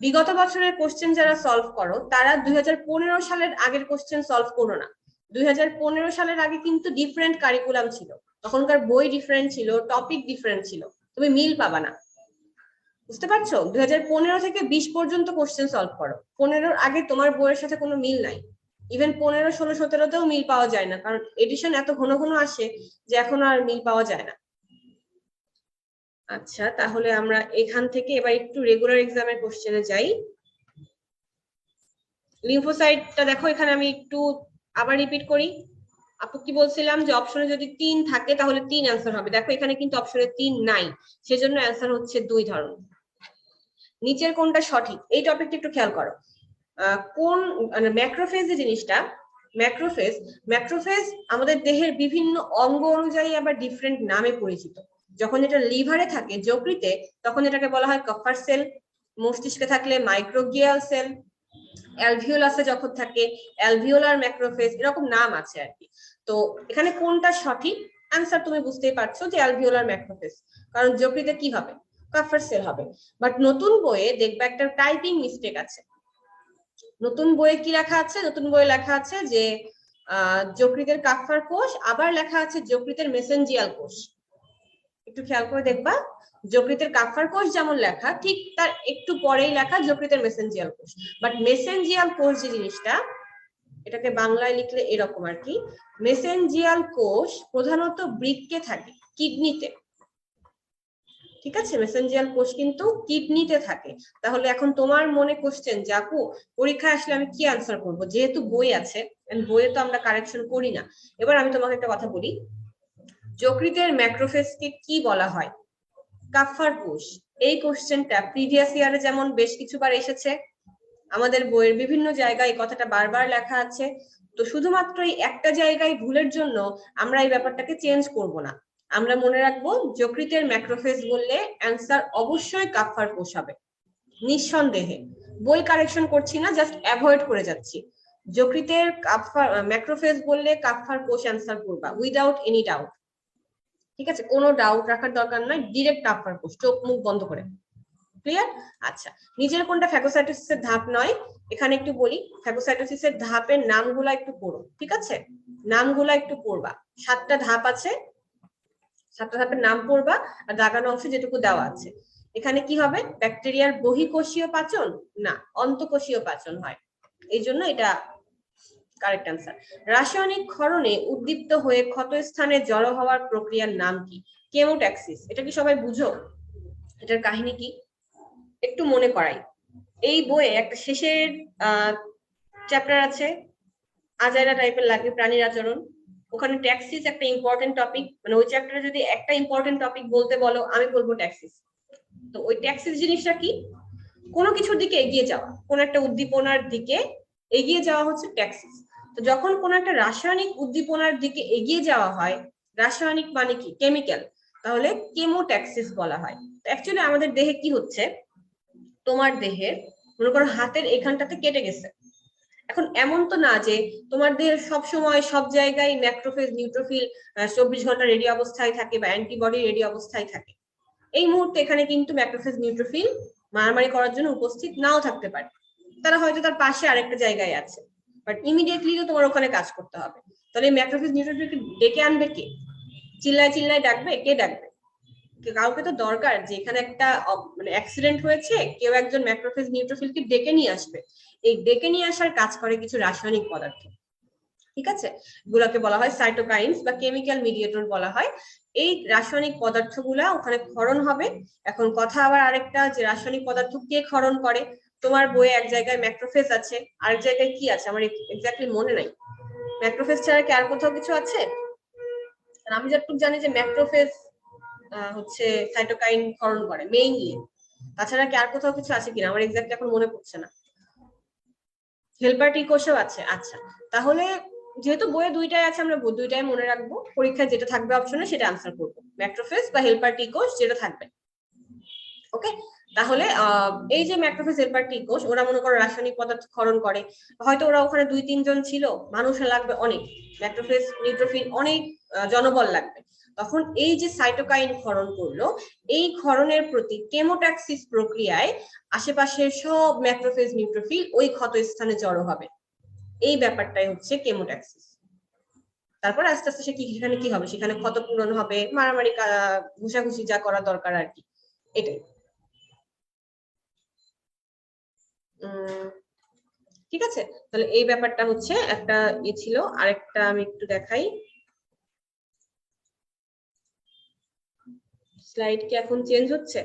বিগত বছরের কোশ্চেন যারা সলভ করো তারা 2015 সালের আগের কোশ্চেন সলভ করো না। 2015 সালের আগে কিন্তু ডিফারেন্ট কারিকুলাম ছিল, তখনকার বই ডিফারেন্ট ছিল, টপিক ডিফারেন্ট ছিল, তুমি মিল পাবা না। বুঝতে পারছো? 2015 থেকে 20 পর্যন্ত কোশ্চেন সলভ করো, 15-র আগে তোমার বইয়ের সাথে কোনো মিল নাই। ইভেন 15, 16, 17তেও মিল পাওয়া যায় না, কারণ এডিশন এত ঘন ঘন আসে যে এখন আর মিল পাওয়া যায় না। আচ্ছা তাহলে আমরা এখান থেকে এবার একটু রেগুলার এক্সামের কোশ্চেনে যাই। লিম্ফোসাইটটা দেখো, এখানে আমি একটু আবার রিপিট করি। আপু কি বলছিলাম যে অপশনে যদি 3 থাকে তাহলে 3 অ্যান্সার হবে, দেখো এখানে কিন্তু অপশনে 3 নাই, সেজন্য অ্যান্সার হচ্ছে 2 ধরনের। নিচের কোনটা সঠিক, এই টপিকটা একটু খেয়াল করো। কোন মানে ম্যাক্রোফেজ যে জিনিসটা, ম্যাক্রোফেজ, ম্যাক্রোফেজ আমাদের দেহের বিভিন্ন অঙ্গ অনুযায়ী আবার ডিফারেন্ট নামে পরিচিত। যখন এটা লিভারে থাকে যকৃতে, তখন এটাকে বলা হয় কফার সেল। মস্তিষ্কে থাকলে মাইক্রোগিয়াল সেল। অ্যালভিওলাসে যখন থাকে অ্যালভিওলার ম্যাক্রোফেজ, এরকম নাম আছে আর কি। তো এখানে কোনটা সঠিক অ্যান্সার তুমি বুঝতেই পারছো যে অ্যালভিওলার ম্যাক্রোফেজ, কারণ যকৃতে কি হবে, কাফার সেল হবে। বাট নতুন বইয়ে দেখবে একটা টাইপিং মিস্টেক আছে। নতুন বইয়ে কি লেখা আছে? নতুন বইয়ে লেখা আছে যে যকৃতের কাফার কোষ, আবার লেখা আছে যকৃতের মেসেঞ্জিয়াল কোষ। একটু খেয়াল করে দেখবা, যকৃতের কাফার কোষ যেমন লেখা, ঠিক তার একটু পরেই লেখা যকৃতের মেসেঞ্জিয়াল কোষ। বাট মেসেঞ্জিয়াল কোষ যে জিনিসটা, এটাকে বাংলায় লিখলে এরকম আর কি, মেসেঞ্জিয়াল কোষ প্রধানত বৃক্কে থাকে, কিডনিতে। ঠিক আছে, মেসেঞ্জিয়াল কোষ কিন্তু কিডনিতে থাকে। তাহলে এখন তোমার মনে কোশ্চেন যে আপু পরীক্ষায় আসলে আমি কি আনসার করব, যেহেতু বই আছে, বইয়ে তো আমরা কারেকশন করি না। এবার আমি তোমাকে একটা কথা বলি, যকৃতের ম্যাক্রোফেজকে কি বলা হয়? কাফার কোষ। এই কোশ্চেনটা প্রিভিয়াস ইয়ারে যেমন বেশ কিছুবার এসেছে, আমাদের বইয়ের বিভিন্ন জায়গায় এই কথাটা বারবার লেখা আছে। তো শুধুমাত্র এই একটা জায়গায় ভুলের জন্য আমরা এই ব্যাপারটাকে চেঞ্জ করব না। আমরা মনে রাখবো যকৃতের ম্যাক্রোফেজ বললে অ্যান্সার অবশ্যই কাফার কোষ হবে, নিঃসন্দেহে। বই কারেকশন করছি না, জাস্ট অ্যাভয়েড করে যাচ্ছি। যকৃতের কাফার ম্যাক্রোফেজ বললে কাফার কোষ অ্যান্সার করবা উইদাউট এনি ডাউট। ঠিক আছে, কোনো ডাউট রাখার দরকার নয়, ডিরেক্ট কাফার কোষ, চোখ মুখ বন্ধ করে। ক্লিয়ার? আচ্ছা, নিজের কোনটা ফ্যাগোসাইটোসিসের ধাপ নয়, এখানে একটু বলি, ফ্যাগোসাইটোসিসের ধাপের নামগুলো একটু পড়ো। ঠিক আছে, নামগুলো একটু পড়বা। 7টা ধাপ আছে, 7টা ধাপের নাম পড়বা, আর দাগানো অংশ যেটুকু দেওয়া আছে। এখানে কি হবে? ব্যাকটেরিয়ার বহিঃকোষীয় পাচন না, অন্তঃকোষীয় পাচন হয়, এই জন্য এটা কারেক্ট অ্যান্সার। রাসায়নিক ক্ষরণে উদ্দীপ্ত হয়ে ক্ষতস্থানে জড়ো হওয়ার প্রক্রিয়ার নাম কি? কেমোট্যাক্সিস। এটা কি সবাই বুঝো? এটার কাহিনী কি একটু মনে করাই। এই বইয়ে একটা শেষের চ্যাপ্টার আছে, আজাইরা টাইপের লাগে, প্রাণীর আচরণ। ওখানে ট্যাক্সিস একটা ইম্পর্টেন্ট টপিক, মানে ওই চ্যাপ্টারে যদি একটা ইম্পর্টেন্ট টপিক বলতে বলো, আমি বলবো ট্যাক্সিস। তো ওই ট্যাক্সিস জিনিসটা কি? কোনো কিছুর দিকে এগিয়ে যাওয়া, কোন একটা উদ্দীপনার দিকে এগিয়ে যাওয়া হচ্ছে ট্যাক্সিস। তো যখন কোন একটা রাসায়নিক উদ্দীপনার দিকে এগিয়ে যাওয়া হয়, রাসায়নিক মানে কি? কেমিক্যাল, তাহলে কেমোট্যাক্সিস বলা হয়। অ্যাকচুয়ালি আমাদের দেহে কি হচ্ছে, তোমার দেহের মনে করো হাতের এখানটাতে কেটে গেছে, এখন এমন তো না যে তোমার দেহের সব সময় সব জায়গায় ম্যাক্রোফেজ নিউট্রোফিল 24 ঘন্টা রেডি অবস্থায় থাকে বা অ্যান্টিবডি রেডি অবস্থায় থাকে। এই মুহূর্তে এখানে কিন্তু ম্যাক্রোফেজ নিউট্রোফিল মারামারি করার জন্য উপস্থিত নাও থাকতে পারে, তারা হয়তো তার পাশে আরেকটা জায়গায় আছে, বাট ইমিডিয়েটলি তো তোমার ওখানে কাজ করতে হবে। তাহলে ম্যাক্রোফেজ নিউট্রোফিলকে ডেকে আনবে কে? চিল্লায় চিল্লায় ডাকবে? কে ডাকবে? কাউকে তো দরকার, যে এখানে একটা মানে অ্যাক্সিডেন্ট হয়েছে, কেউ একজন ম্যাক্রোফেজ নিউট্রোফিলকে ডেকে নিয়ে আসবে। এই ডেকে নিয়ে আসার কাজ করে কিছু রাসায়নিক পদার্থ। ঠিক আছে, এগুলোকে বলা হয় সাইটোকাইনস বা কেমিক্যাল মিডিয়েটর বলা হয়। এই রাসায়নিক পদার্থগুলা ওখানে ক্ষরণ হবে। এখন কথা আবার আরেকটা, যে রাসায়নিক পদার্থ কে ক্ষরণ করে? তোমার বইয়ে এক জায়গায় ম্যাক্রোফেজ আছে, আরেক জায়গায় কি আছে আমার এক্স্যাক্টলি মনে নাই। ম্যাক্রোফেজ ছাড়া কি আর কোথাও কিছু আছে? আমি যতটুকু জানি যে ম্যাক্রোফেজ হচ্ছে সাইটোকাইন ক্ষরণ করে মেইনলি, তাছাড়া কি আর কোথাও কিছু আছে কিনা আমার এক্স্যাক্টলি এখন মনে পড়ছে না। হেল্পার টি কোষও আছে। আচ্ছা, তাহলে যেহেতু বইয়ে দুইটাই আছে, আমরা দুইটাই মনে রাখবো, পরীক্ষায় যেটা থাকবে অপশনে সেটা আনসার করবো, ম্যাক্রোফেজ বা হেল্পার টি কোষ যেটা থাকবে। ওকে, তাহলে এই যে ম্যাক্রোফেজ হেল্পার টি কোষ, ওরা মনে করো রাসায়নিক পদার্থ ক্ষরণ করে, হয়তো ওরা ওখানে 2-3 জন ছিল, মানুষ লাগবে অনেক, ম্যাক্রোফেজ নিউট্রোফিল অনেক জনবল লাগবে, তখন এই যে সাইটোকাইন ক্ষরণ করলো, এই ক্ষরণের প্রতি কেমোট্যাক্সিস প্রক্রিয়ায় আশেপাশের সব ম্যাক্রোফেজ নিউট্রোফিল ওই ক্ষত স্থানে জড়ো হবে, এই ব্যাপারটাই হচ্ছে কেমোট্যাক্সিস। তারপর আস্তে আস্তে সেখানে কি হবে, সেখানে ক্ষত পূরণ হবে, মারামারি ঘুষাঘুষি যা করা দরকার আর কি, এটাই। ঠিক আছে, তাহলে এই ব্যাপারটা হচ্ছে একটা ছিল। আরেকটা আমি একটু দেখাই, স্লাইড কি এখন চেঞ্জ হচ্ছে?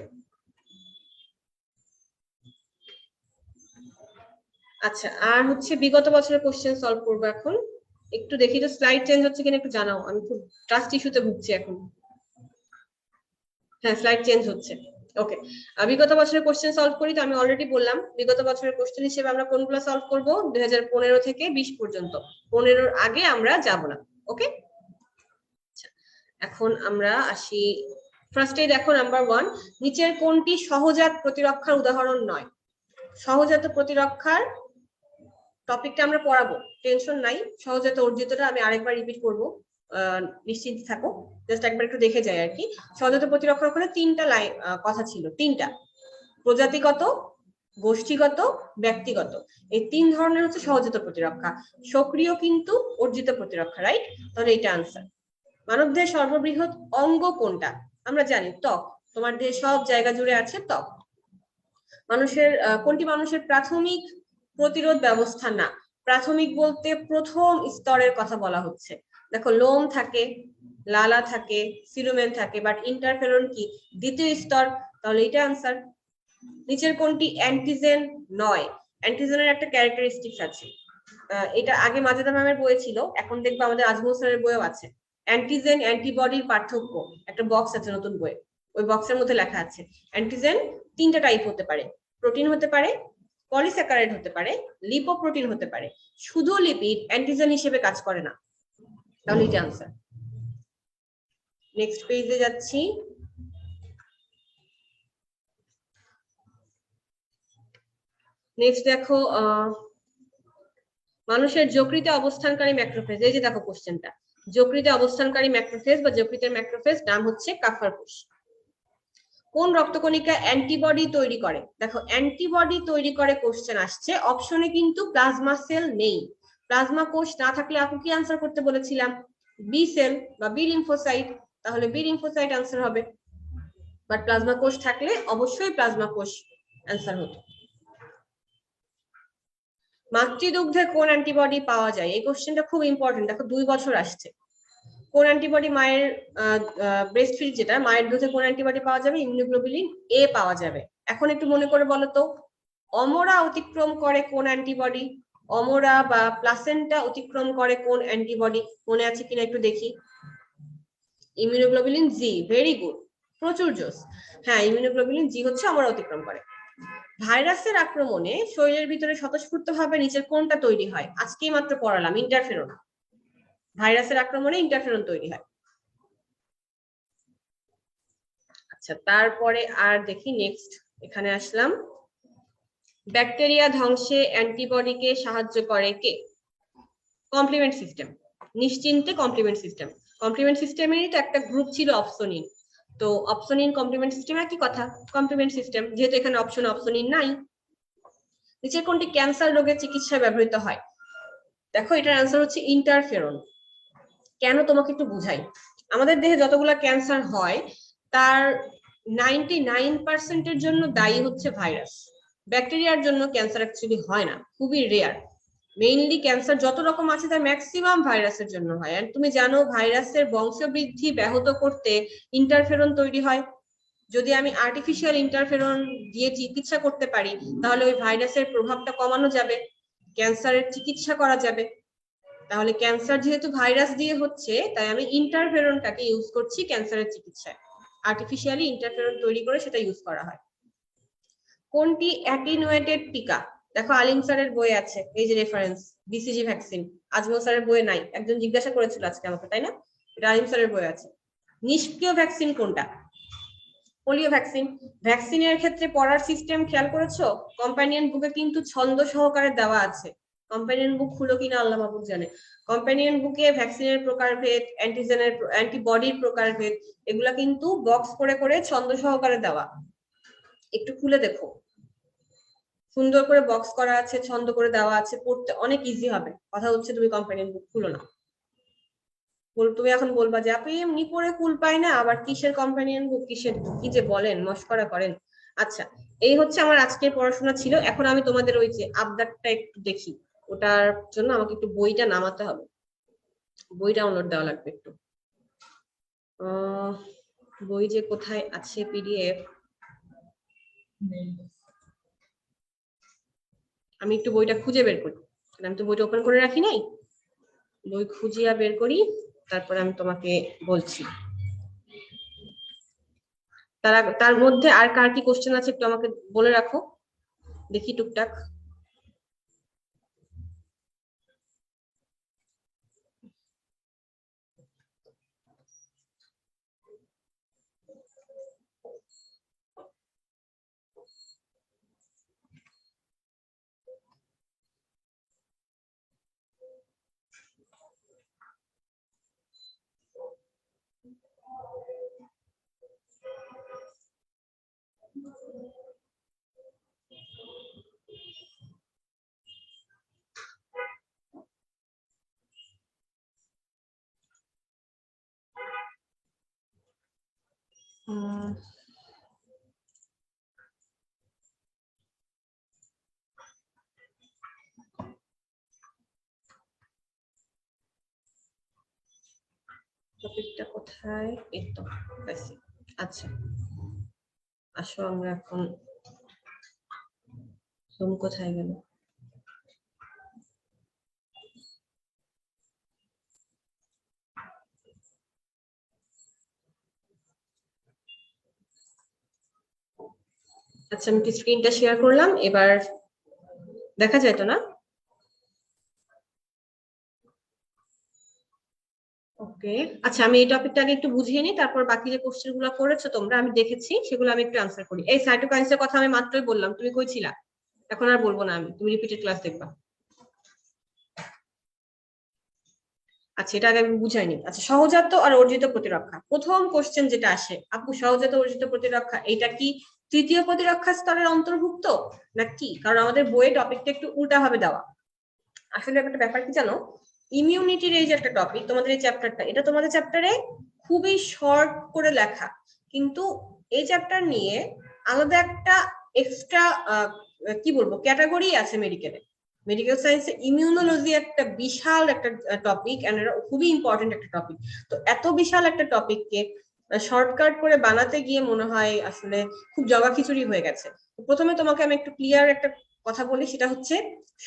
আচ্ছা, আর হচ্ছে বিগত বছরের কোশ্চেন সলভ করবো এখন। একটু দেখি তো স্লাইড চেঞ্জ হচ্ছে কিনা, একটু জানাও, আমি খুব ট্রাস্ট ইস্যুতে ভুগছি এখন। হ্যাঁ, স্লাইড চেঞ্জ হচ্ছে। ওকে, বিগত বছরের কোশ্চেন সলভ করি। তো আমি অলরেডি বললাম বিগত বছরের কোশ্চেন হিসেবে আমরা কোনগুলো সলভ করব, 2015 থেকে 20 পর্যন্ত, 15-র আগে আমরা যাব না। ওকে, এখন আমরা আসি ফার্স্টে, দেখো নাম্বার 1, নিচের কোনটি সহজাত প্রতিরক্ষার উদাহরণ নয়? সহজাত প্রতিরক্ষার টপিকটা আমরা পড়াবো, টেনশন নাই, সহজাত অর্জিতটা আমি আরেকবার রিপিট করব। নিশ্চিন্ত থাকো, জাস্ট একবার একটু দেখে যাই আর কি। সহজাত প্রতিরক্ষার ওখানে তিনটা লাইন কথা ছিল, তিনটা, প্রজাতিগত, গোষ্ঠীগত, ব্যক্তিগত, এই তিন ধরনের হচ্ছে সহজাত প্রতিরক্ষা। সক্রিয় কিন্তু অর্জিত প্রতিরক্ষা, রাইট? তাহলে এটা আনসার। মানব দেহের সর্ববৃহৎ অঙ্গ কোনটা? আমরা জানি ত্বক, তোমার দেহে সব জায়গা জুড়ে আছে ত্বক। মানুষের কোনটি মানুষের প্রাথমিক প্রতিরোধ ব্যবস্থা না? প্রাথমিক বলতে প্রথম স্তরের কথা বলা হচ্ছে। দেখো লোম থাকে, লালা থাকে, সিলুমেন থাকে, বাট ইন্টারফেরন কি দ্বিতীয় স্তর, তাহলে এটা আনসার। নিচের কোনটি অ্যান্টিজেন নয়? অ্যান্টিজেনের একটা ক্যারেক্টারিস্টিক্স আছে, এটা আগে মাজেদা ম্যামের বইয়ে ছিল, এখন দেখবো আমাদের আজমল স্যারের বইও আছে। অ্যান্টিজেন অ্যান্টিবডির পার্থক্য, একটা বক্স আছে নতুন বইয়ে, ওই বক্সের মধ্যে লেখা আছে অ্যান্টিজেন তিনটা টাইপ হতে পারে, প্রোটিন হতে পারে, পলিস্যাকারাইড হতে পারে, লিপোপ্রোটিন হতে পারে। শুধু লিপিড অ্যান্টিজেন হিসেবে কাজ করে না, তাহলে এটা আনসার। নেক্সট পেজে যাচ্ছি। নেক্সট দেখো, মানুষের যকৃতে অবস্থানকারী ম্যাক্রোফেজ, এই যে দেখো কোশ্চেনটা, যকৃতে অবস্থানকারী ম্যাক্রোফেজ বা যকৃতের ম্যাক্রোফেজ নাম হচ্ছে কাফার কোষ। কোন রক্তকণিকা অ্যান্টিবডি তৈরি করে? দেখো অ্যান্টিবডি তৈরি করে কোশ্চেন আসছে, অপশনে কিন্তু প্লাজমা সেল নেই। প্লাজমা কোষ না থাকলে আপনি কি আনসার করতে বলেছিলাম? বি সেল বা বি লিম্ফোসাইট, তাহলে বি লিম্ফোসাইট আনসার হবে। বাট প্লাজমা কোষ থাকলে অবশ্যই প্লাজমা কোষ আনসার হতো। মাতৃদুগ্ধে কোন অ্যান্টিবডি পাওয়া যায়? এই কোশ্চেনটা খুব ইম্পর্টেন্ট, দেখো 2 বছর আসছে। কোন অ্যান্টিবডি মায়ের ব্রেস্ট ফিড, যেটা মায়ের দুধে কোন অ্যান্টিবডি পাওয়া যাবে? ইমিউনোগ্লোবুলিন এ পাওয়া যাবে। এখন একটু মনে করে বলো তো, অমরা অতিক্রম করে কোন অ্যান্টিবডি? অমরা বা প্লাসেন্টা অতিক্রম করে কোন অ্যান্টিবডি? মনে আছে কিনা একটু দেখি। ইমিউনোগ্লোবুলিন জি, ভেরি গুড, প্রচুর জোস। হ্যাঁ, ইমিউনোগ্লোবুলিন জি হচ্ছে অমরা অতিক্রম করে। ভাইরাসের আক্রমণে শরীরের ভিতরে স্বতঃস্ফূর্তভাবে নিচের কোনটা তৈরি হয়? আজকেই মাত্র পড়ালাম, ইন্টারফেরন। ভাইরাসের আক্রমণে ইন্টারফেরন তৈরি হয়। আচ্ছা, তারপরে আর দেখি নেক্সট, এখানে আসলাম। ব্যাকটেরিয়া ধ্বংসে অ্যান্টিবডিকে সাহায্য করে কে? কমপ্লিমেন্ট সিস্টেম, নিশ্চিন্তে কমপ্লিমেন্ট সিস্টেম। কমপ্লিমেন্ট সিস্টেমেরই তো একটা গ্রুপ ছিল অপসোনিন, তো অপসোনিন কমপ্লিমেন্ট সিস্টেম একই কথা, কমপ্লিমেন্ট সিস্টেম, যেহেতু এখানে অপসোনিন নাই। নিচের কোনটি ক্যান্সার রোগের চিকিৎসায় ব্যবহৃত হয়? দেখো এটার অ্যান্সার হচ্ছে ইন্টারফেরন। কেন তোমাকে একটু বুঝাই। আমাদের দেহে যতগুলা ক্যান্সার হয় তার 99% জন্য দায়ী হচ্ছে ভাইরাস। ব্যাকটেরিয়ার জন্য ক্যান্সার অ্যাকচুয়ালি হয় না, খুবই রেয়ার। মেইনলি ক্যান্সার যত রকম আছে তার ম্যাক্সিমাম ভাইরাসের জন্য হয়। আর তুমি জানো ভাইরাসের বংশবৃদ্ধি ব্যাহত করতে ইন্টারফেরন তৈরি হয়। যদি আমি আর্টিফিশিয়াল ইন্টারফেরন দিয়ে চিকিৎসা করতে পারি তাহলে ওই ভাইরাসের প্রভাবটা কমানো যাবে, ক্যান্সারের চিকিৎসা করা যাবে। তাহলে ক্যান্সার যেহেতু ভাইরাস দিয়ে হচ্ছে, তাই আমি ইন্টারফেরনটাকে ইউজ করছি ক্যান্সারের চিকিৎসায়। আর্টিফিশিয়ালি ইন্টারফেরন তৈরি করে সেটা ইউজ করা হয়। কোনটি অ্যাটিনুয়েটেড টিকা? দেখো আলিম স্যারের বই আছে, এই যে রেফারেন্স, বিসিজি ভ্যাকসিন। আজমল স্যারের বইয়ে নাই, একজন জিজ্ঞাসা করেছিল আজকে আমাকে, তাই না? এটা আলিম স্যারের বই আছে। নিষ্ক্রিয় ভ্যাকসিন কোনটা? Polio vaccine. ভ্যাকসিনের ক্ষেত্রে পড়ার সিস্টেম খেয়াল করেছো? কম্পানিয়ন বুকে কিন্তু ছন্দ সহকারে দেওয়া আছে। কম্পানিয়ন বুক খুলো কিনা আল্লাহ মাহবুব জানে। কম্পানিয়ন বুকে ভ্যাকসিনের প্রকারভেদ, অ্যান্টিজেনের অ্যান্টিবডির প্রকারভেদ, এগুলা কিন্তু বক্স করে করে ছন্দ সহকারে দেওয়া, একটু খুলে দেখো। সুন্দর করে বক্স করা আছে, ছন্দ করে দেওয়া আছে, পড়তে অনেক ইজি হবে। কথা হচ্ছে তুমি কম্পানিয়ন বুক খুলো না। তুমি এখন বলবা যে আপনি এমনি পড়ে কুল পাই না, আবার কিসের কম্পানিয়ন বুক, কিসের কি যে বলেন, মস্করা করেন। আচ্ছা, এই হচ্ছে আমার আজকের পড়াশোনা ছিল। এখন আমি তোমাদের ওই যে আবদারটা একটু দেখি, ওটার জন্য আমাকে একটু বইটা নামাতে হবে, বই ডাউনলোড দেওয়া লাগবে একটু। বই যে কোথায় আছে, পিডিএফ, আমি একটু বইটা খুঁজে বের করি, আমি তো বইটা ওপেন করে রাখি নাই। বই খুঁজিয়া বের করি, তারপরে আমি তোমাকে বলছি। তার মধ্যে আর কার কি কোশ্চেন আছে একটু আমাকে বলে রাখো, দেখি টুকটাক। টপিকটা কোথায়? এই তো পাইছি। আচ্ছা, আসো আমরা এখন জুম কোথায় গেল? আচ্ছা, আমি স্ক্রিনটা শেয়ার করলাম, এবার দেখা যায় তো না? ওকে, আচ্ছা আমি এই টপিকটা আগে একটু বুঝিয়ে নিই, তারপর বাকি যে কোশ্চেন গুলো করেছো তোমরা আমি দেখেছি সেগুলো আমি একটু আনসার করি। এই সাইটোকাইনেসিসের কথা আমি মাত্রই বললাম, তুমি কই ছিলা? এখন আর বলবো না আমি, তুমি রিপিটেড ক্লাস দেখবা। আচ্ছা, এটা আগে আমি বুঝাইনি। আচ্ছা, সহজাত আর অর্জিত প্রতিরক্ষা, প্রথম কোশ্চেন যেটা আসে, আপু সহজাত অর্জিত প্রতিরক্ষা এটা কি তৃতীয় প্রতিরক্ষা স্তরের অন্তর্ভুক্ত না কি? কারণ আমাদের বইয়ে টপিকটা একটু উল্টা ভাবে দেওয়া। আসলে একটা ব্যাপার কি জানো, ইমিউনিটির এই যে একটা টপিক তোমাদের এই চ্যাপ্টারটা, এটা তোমাদের চ্যাপ্টারে খুবই শর্ট করে লেখা, কিন্তু এই চ্যাপ্টার নিয়ে আলাদা একটা এক্সট্রা কি বলবো ক্যাটাগরি আছে মেডিকেলে। মেডিকেল সায়েন্সে ইমিউনোলজি একটা বিশাল একটা টপিক, এন্ড এটা খুবই ইম্পর্টেন্ট একটা টপিক। তো এত বিশাল একটা টপিককে শর্টকাট করে বানাতে গিয়ে মনে হয় আসলে খুব জগা খিচুড়ি হয়ে গেছে। প্রথমে তোমাকে আমি একটু ক্লিয়ার একটা কথা বলি, সেটা হচ্ছে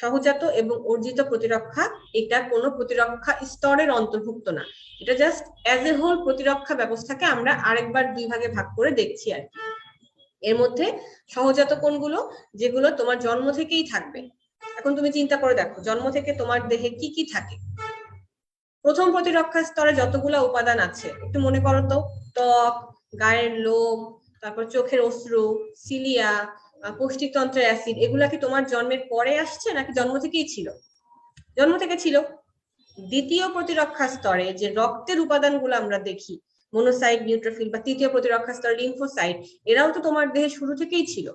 সহজাত এবং অর্জিত প্রতিরক্ষা এটা কোনো প্রতিরক্ষা স্তরের অন্তর্ভুক্ত না। এটা জাস্ট অ্যাজ এ হোল প্রতিরক্ষা ব্যবস্থাকে আমরা আরেকবার দুই ভাগে ভাগ করে দেখছি আর কি। এর মধ্যে সহজাত কোনগুলো, যেগুলো তোমার জন্ম থেকেই থাকবে। এখন তুমি চিন্তা করে দেখো, জন্ম থেকে তোমার দেহে কি কি থাকে। প্রথম প্রতিরক্ষা স্তরে যতগুলো উপাদান আছে একটু মনে করো তো, ত্বক, গায়ের লোম, তারপর চোখের অশ্রু, সিলিয়া, পৌষ্টিকতন্ত্রের অ্যাসিড, এগুলা কি তোমার জন্মের পরে আসছে নাকি জন্ম থেকেই ছিল? জন্ম থেকে ছিল। দ্বিতীয় প্রতিরক্ষা স্তরে যে রক্তের উপাদানগুলো আমরা দেখি, মনোসাইট, নিউট্রোফিল, বা তৃতীয় প্রতিরক্ষা স্তরে লিম্ফোসাইট, এরাও তো তোমার দেহে শুরু থেকেই ছিল।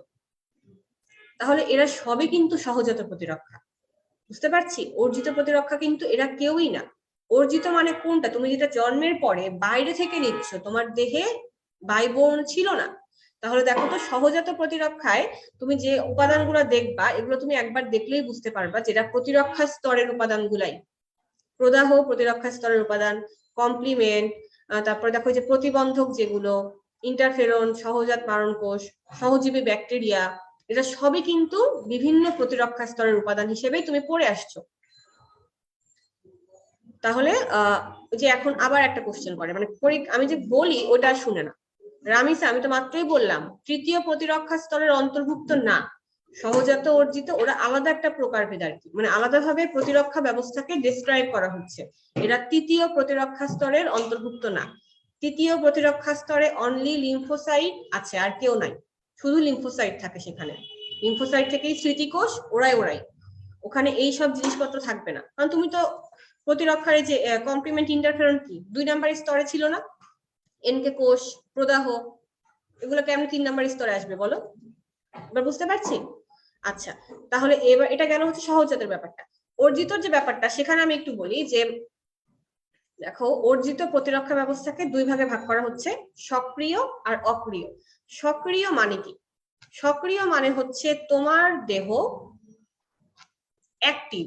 তাহলে এরা সবই কিন্তু সহজাত প্রতিরক্ষা। বুঝতে পারছি? অর্জিত প্রতিরক্ষা কিন্তু এরা কেউই না। অর্জিত মানে কোনটা? তুমি যেটা জন্মের পরে বাইরে থেকে নিচ্ছ, তোমার দেহে বাইবোর্ন ছিল না। তাহলে দেখো তো, সহজাত প্রতিরক্ষায় তুমি যে উপাদানগুলো দেখবা, এগুলো তুমি একবার দেখলেই বুঝতে পারবা যেটা প্রতিরক্ষা স্তরের উপাদানগুলাই। প্রদাহ প্রতিরক্ষা স্তরের উপাদান, কমপ্লিমেন্ট, তারপরে দেখো যে প্রতিবন্ধক যেগুলো, ইন্টারফেরন, সহজাত মারণ কোষ, সহজীবী ব্যাকটেরিয়া, এটা সবই কিন্তু বিভিন্ন প্রতিরক্ষা স্তরের উপাদান হিসেবেই তুমি পড়ে আসছো। তাহলে যে এখন আবার একটা কোশ্চেন করে, মানে আমি যে বলি ওটা শুনে না। রামিসা, আমি তো মাত্রই বললাম তৃতীয় প্রতিরক্ষা স্তরের অন্তর্ভুক্ত না। সহজাত অর্জিত ওরা আলাদা একটা প্রকারভেদ আর কি, মানে আলাদাভাবে প্রতিরক্ষা ব্যবস্থাকে ডিসক্রাইব করা হচ্ছে। এরা তৃতীয় প্রতিরক্ষা স্তরের অন্তর্ভুক্ত না। তৃতীয় প্রতিরক্ষা স্তরে অনলি লিম্ফোসাইট আছে, আর কেউ নাই। শুধু লিম্ফোসাইট থাকে সেখানে। লিম্ফোসাইট থেকেই স্মৃতিকোষ ওরাই ওরাই, ওখানে এই সব জিনিসপত্র থাকবে না। কারণ তুমি তো প্রতিরক্ষার যে কমপ্লিমেন্ট, ইন্টারফেরন কি 2 নাম্বার স্তরে ছিল না? এনকে কোষ, প্রদাহ, এগুলো কেমন 3 নাম্বার স্তরে আসবে বলো? এবার বুঝতে পারছি? আচ্ছা, তাহলে এবার এটা গেল হচ্ছে সহজাতের ব্যাপারটা। অর্জিতর যে ব্যাপারটা সেখানে আমি একটু বলি যে দেখো, অর্জিত প্রতিরক্ষা ব্যবস্থাকে দুই ভাগে ভাগ করা হচ্ছে, সক্রিয় আর অক্রিয়। সক্রিয় মানে কি? সক্রিয় মানে হচ্ছে তোমার দেহ অ্যাক্টিভ,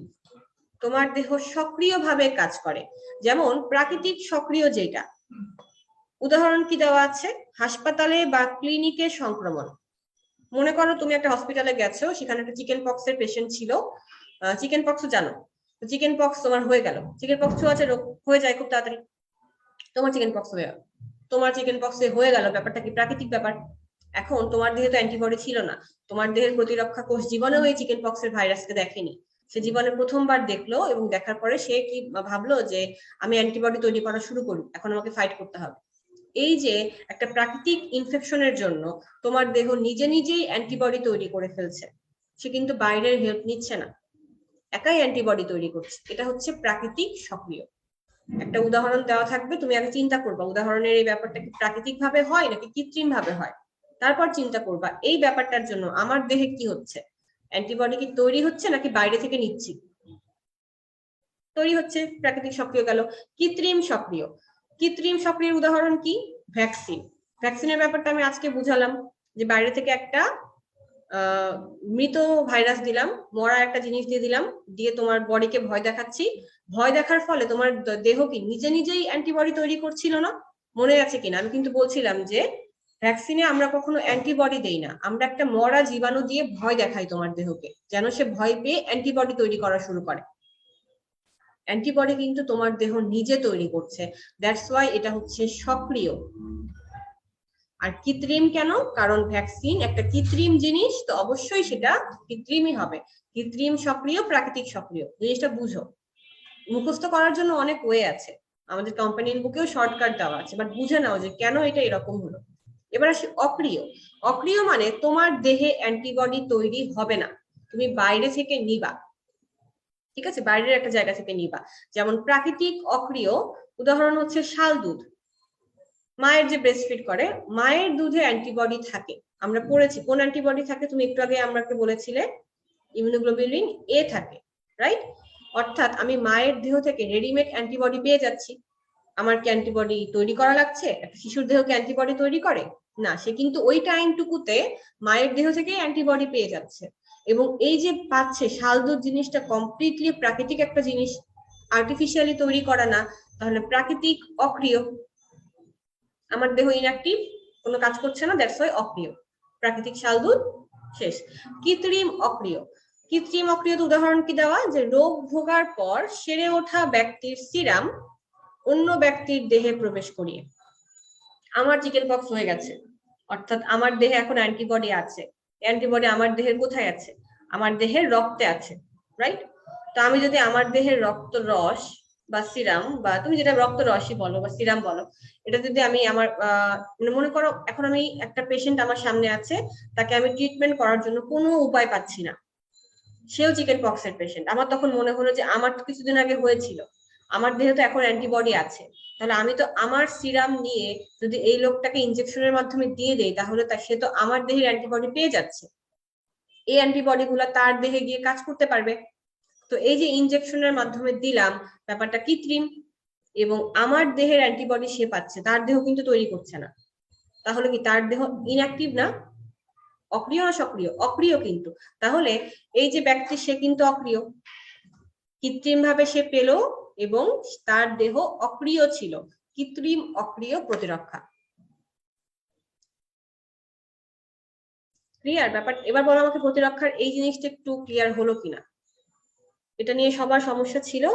তোমার দেহ সক্রিয়ভাবে কাজ করে। যেমন প্রাকৃতিক সক্রিয় যেটা, উদাহরণ কি দেওয়া আছে? হাসপাতালে বা ক্লিনিকে সংক্রমণ। মনে করো তুমি একটা হসপিটালে গেছো, সেখানে একটা চিকেন পক্সের পেশেন্ট ছিল। চিকেন পক্স জানো? চিকেন পক্স তোমার হয়ে গেল, চিকেন পক্স আছে, রোগ হয়ে যায় খুব তাড়াতাড়ি। তোমার চিকেন পক্স হয়ে গেল, তোমার চিকেন পক্স হয়ে গেল, ব্যাপারটা কি প্রাকৃতিক ব্যাপার। এখন তোমার দেহে তো অ্যান্টিবডি ছিল না, তোমার দেহের প্রতিরক্ষা কোষ জীবনেও এই চিকেন পক্সের ভাইরাসকে দেখেনি। সে জীবনে প্রথমবার দেখলো, এবং দেখার পরে সে কি ভাবলো যে আমি অ্যান্টিবডি তৈরি করা শুরু করি, এখন আমাকে ফাইট করতে হবে। এই যে একটা প্রাকৃতিক ইনফেকশনের জন্য তোমার দেহ নিজে নিজেই অ্যান্টিবডি তৈরি করে ফেলছে, সে কিন্তু বাইরের হেল্প নিচ্ছে না, একাই অ্যান্টিবডি তৈরি করছে। এটা হচ্ছে প্রাকৃতিক সক্রিয়। একটা উদাহরণ দেওয়া থাকবে, তুমি আগে চিন্তা করবা উদাহরণের এই ব্যাপারটা কি প্রাকৃতিক ভাবে হয় নাকি কৃত্রিম ভাবে হয়। তারপর চিন্তা করবা এই ব্যাপারটার জন্য আমার দেহে কি হচ্ছে, অ্যান্টিবডি কি তৈরি হচ্ছে নাকি বাইরে থেকে নিচ্ছি? তৈরি হচ্ছে, প্রাকৃতিক সক্রিয় গেল। কৃত্রিম সক্রিয়, কৃত্রিম সক্রিয় উদাহরণ কি? ভ্যাকসিন। ভ্যাকসিনের ব্যাপারটা আমি আজকে বুঝালাম যে বাইরে থেকে একটা মৃত ভাইরাস দিলাম, মরা একটা জিনিস দিয়ে দিলাম, দিয়ে তোমার বডিকে ভয় দেখাচ্ছি। ভয় দেখার ফলে তোমার দেহ কি নিজে নিজেই অ্যান্টিবডি তৈরি করছিল না? মনে আছে কিনা? আমি কিন্তু বলছিলাম যে ভ্যাকসিনে আমরা কখনো অ্যান্টিবডি দেই না, আমরা একটা মরা জীবাণু দিয়ে ভয় দেখাই তোমার দেহকে, যেন সে ভয় পেয়ে অ্যান্টিবডি তৈরি করা শুরু করে। অ্যান্টিবডি কিন্তু তোমার দেহ নিজে তৈরি করছে, দ্যাটস ওয়াই এটা হচ্ছে সক্রিয়। আর কৃত্রিম কেন? কারণ ভ্যাকসিন একটা কৃত্রিম জিনিস, তো অবশ্যই সেটা কৃত্রিমই হবে। কৃত্রিম সক্রিয়, প্রাকৃতিক সক্রিয়, জিনিসটা বুঝো। মুখস্থ করার জন্য অনেক ওয়ে আছে, আমাদের কোম্পানির বুকেও শর্টকাট দেওয়া আছে, বাট বুঝে নাও যে কেন এটা এরকম হলো। এবার আসি অক্রিয়। অক্রিয় মানে তোমার দেহে অ্যান্টিবডি তৈরি হবে না, তুমি বাইরে থেকে নিবা, ঠিক আছে, বাইরের একটা জায়গা থেকে নিবা। যেমন প্রাকৃতিক অক্রিয় উদাহরণ হচ্ছে শাল দুধ। মায়ের যে ব্রেস্ট ফিড করে, মায়ের দুধে অ্যান্টিবডি থাকে, আমরা পড়েছি কোন অ্যান্টিবডি থাকে, তুমি একটু আগে আমাকে বলেছিলে ইমিউনোগ্লোবুলিন এ থাকে, রাইট? অর্থাৎ আমি মায়ের দেহ থেকে রেডিমেড অ্যান্টিবডি পেয়ে যাচ্ছি। আমার কি অ্যান্টিবডি তৈরি করা লাগছে? একটা শিশুর দেহ কি অ্যান্টিবডি তৈরি করে না, সে কিন্তু ওই টাইমটুকুতে মায়ের দেহ থেকে অ্যান্টিবডি পেয়ে যাচ্ছে। এবং এই যে পাচ্ছে, শাল দুধ জিনিসটা কমপ্লিটলি প্রাকৃতিক একটা জিনিস, আর্টিফিশিয়ালি তৈরি করা না, তাহলে প্রাকৃতিক অক্রিয়। আমার দেহ ইনঅ্যাক্টিভ, কোনো কাজ করছে না, দ্যাটস ওয়াই অক্রিয়। প্রাকৃতিক শাল দুধ শেষ। কৃত্রিম অক্রিয়। কৃত্রিম অক্রিয় উদাহরণ কি দেওয়া, যে রোগ ভোগার পর সেরে ওঠা ব্যক্তির সিরাম অন্য ব্যক্তির দেহে প্রবেশ করিয়ে। আমার চিকেন পক্স হয়ে গেছে, অর্থাৎ আমার দেহে এখন অ্যান্টিবডি আছে। অ্যান্টিবডি আমার দেহের কোথায় আছে? আমার দেহের রক্তে আছে, রাইট? তো আমি যদি আমার দেহের রক্ত রস বা সিরাম, বা তুমি যেটা রক্ত রসই বলো বা সিরাম বলো, এটা যদি আমি আমার মনে করো এখন আমি একটা পেশেন্ট আমার সামনে আছে, তাকে আমি ট্রিটমেন্ট করার জন্য কোনো উপায় পাচ্ছি না, সেও চিকেন পক্সের পেশেন্ট। আমার তখন মনে হলো যে আমার তো কিছুদিন আগে হয়েছিল, আমার দেহে তো এখন অ্যান্টিবডি আছে, তাহলে আমি তো আমার সিরাম নিয়ে যদি এই লোকটাকে ইনজেকশনের মাধ্যমে দিয়ে দেই, তাহলে সে তো আমার দেহের অ্যান্টিবডি পেয়ে যাচ্ছে, এই অ্যান্টিবডি গুলা তার দেহে গিয়ে কাজ করতে পারবে। তো এই যে ইনজেকশনের মাধ্যমে দিলাম, ব্যাপারটা কৃত্রিম, এবং আমার দেহের অ্যান্টিবডি সে পাচ্ছে, তার দেহ কিন্তু তৈরি করছে না। তাহলে কি তার দেহ ইনঅ্যাক্টিভ না? অক্রিয় না সক্রিয়? অক্রিয় কিন্তু। তাহলে এই যে ব্যক্তি, সে কিন্তু অক্রিয়, কৃত্রিম ভাবে সে পেল এবং তার দেহ অক্রিয় ছিল, কৃত্রিম অক্রিয় প্রতিরক্ষা। ক্লিয়ার ব্যাপার? এবার বলো আমাকে প্রতিরক্ষার এই জিনিসটা একটু ক্লিয়ার হলো কিনা, এটা নিয়ে সবার সমস্যা ছিল,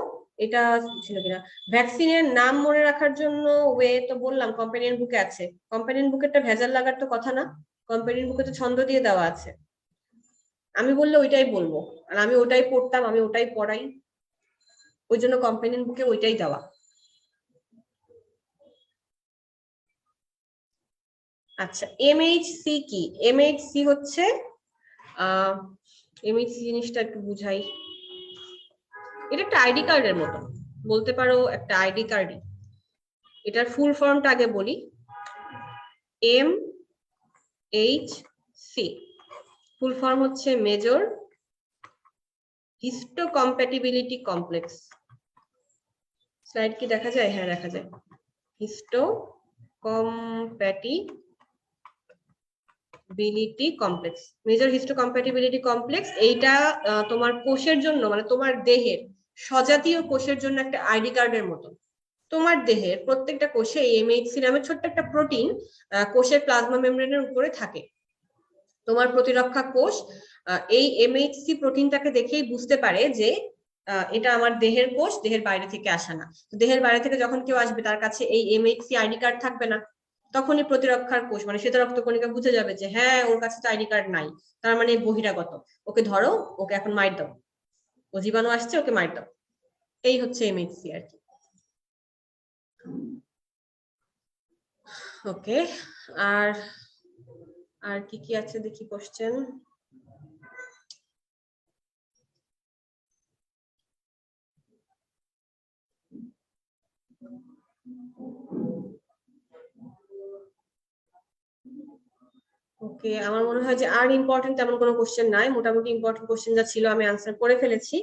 এটা ছিল কিনা। ভ্যাকসিনের নাম মনে রাখার জন্য ওয়ে তো বললাম কোম্পানির বুকে আছে, কোম্পানির বুকেরটা ভেজাল লাগার তো কথা না, কোম্পানির বুকে তো ছন্দ দিয়ে দেওয়া আছে, আমি বললে ওইটাই বলবো, আর আমি ওটাই পড়তাম, আমি ওটাই পড়াই, ওই জন্য কোম্পানির বুকে ওইটাই দেওয়া। আচ্ছা, এমএইচসি কি? এমএইচসি হচ্ছে এমএইচসি জিনিসটা একটু বুঝাই, এটা একটা আইডি কার্ডের মতো, বলতে পারো একটা আইডি কার্ডই। এটার ফুল ফর্মটা আগে বলি, এমএইচসি ফুল ফর্ম হচ্ছে মেজর হিস্টোকম্প্যাটিবিলিটি কমপ্লেক্স। স্লাইড কি দেখা যায়? হ্যাঁ দেখা যায়। Histocompatibility complex, major histocompatibility complex. এইটা তোমার কোষের জন্য, মানে তোমার দেহের স্বজাতীয় কোষের জন্য একটা আইডি কার্ডের মতো। তোমার দেহের প্রত্যেকটা কোষে এমএইচসি নামে ছোট্ট একটা প্রোটিন কোষের প্লাজমা মেমব্রেনের উপরে থাকে। তোমার প্রতিরক্ষা কোষ এই এমএইচসি প্রোটিনটাকে দেখেই বুঝতে পারে যে এটা আমার দেহের কোষ, দেহের বাইরে থেকে আসা না। দেহের বাইরে থেকে যখন কেউ আসবে, তার কাছে এই এমএইচসি আইডি কার্ড থাকবে না, তখনই প্রতিরক্ষার কোষ মানে শ্বেত রক্তকণিকা বুঝে যাবে যে হ্যাঁ ওর কাছে তো আইডি কার্ড নাই, তার মানে বহিরাগত, ওকে ধরো, ওকে এখন মার দাও, ও জীবাণু আসছে, ওকে মার দাও। এই হচ্ছে এমএইচসি আর কি। ওকে, আর আর কি কি আছে দেখি কোশ্চেন। ওকে, আমার মনে হয় যে আর ইম্পর্টেন্ট তেমন কোনো কোশ্চেন নাই, মোটামুটি ইম্পর্টেন্ট কোশ্চেন যা ছিল আমি আনসার করে ফেলেছি।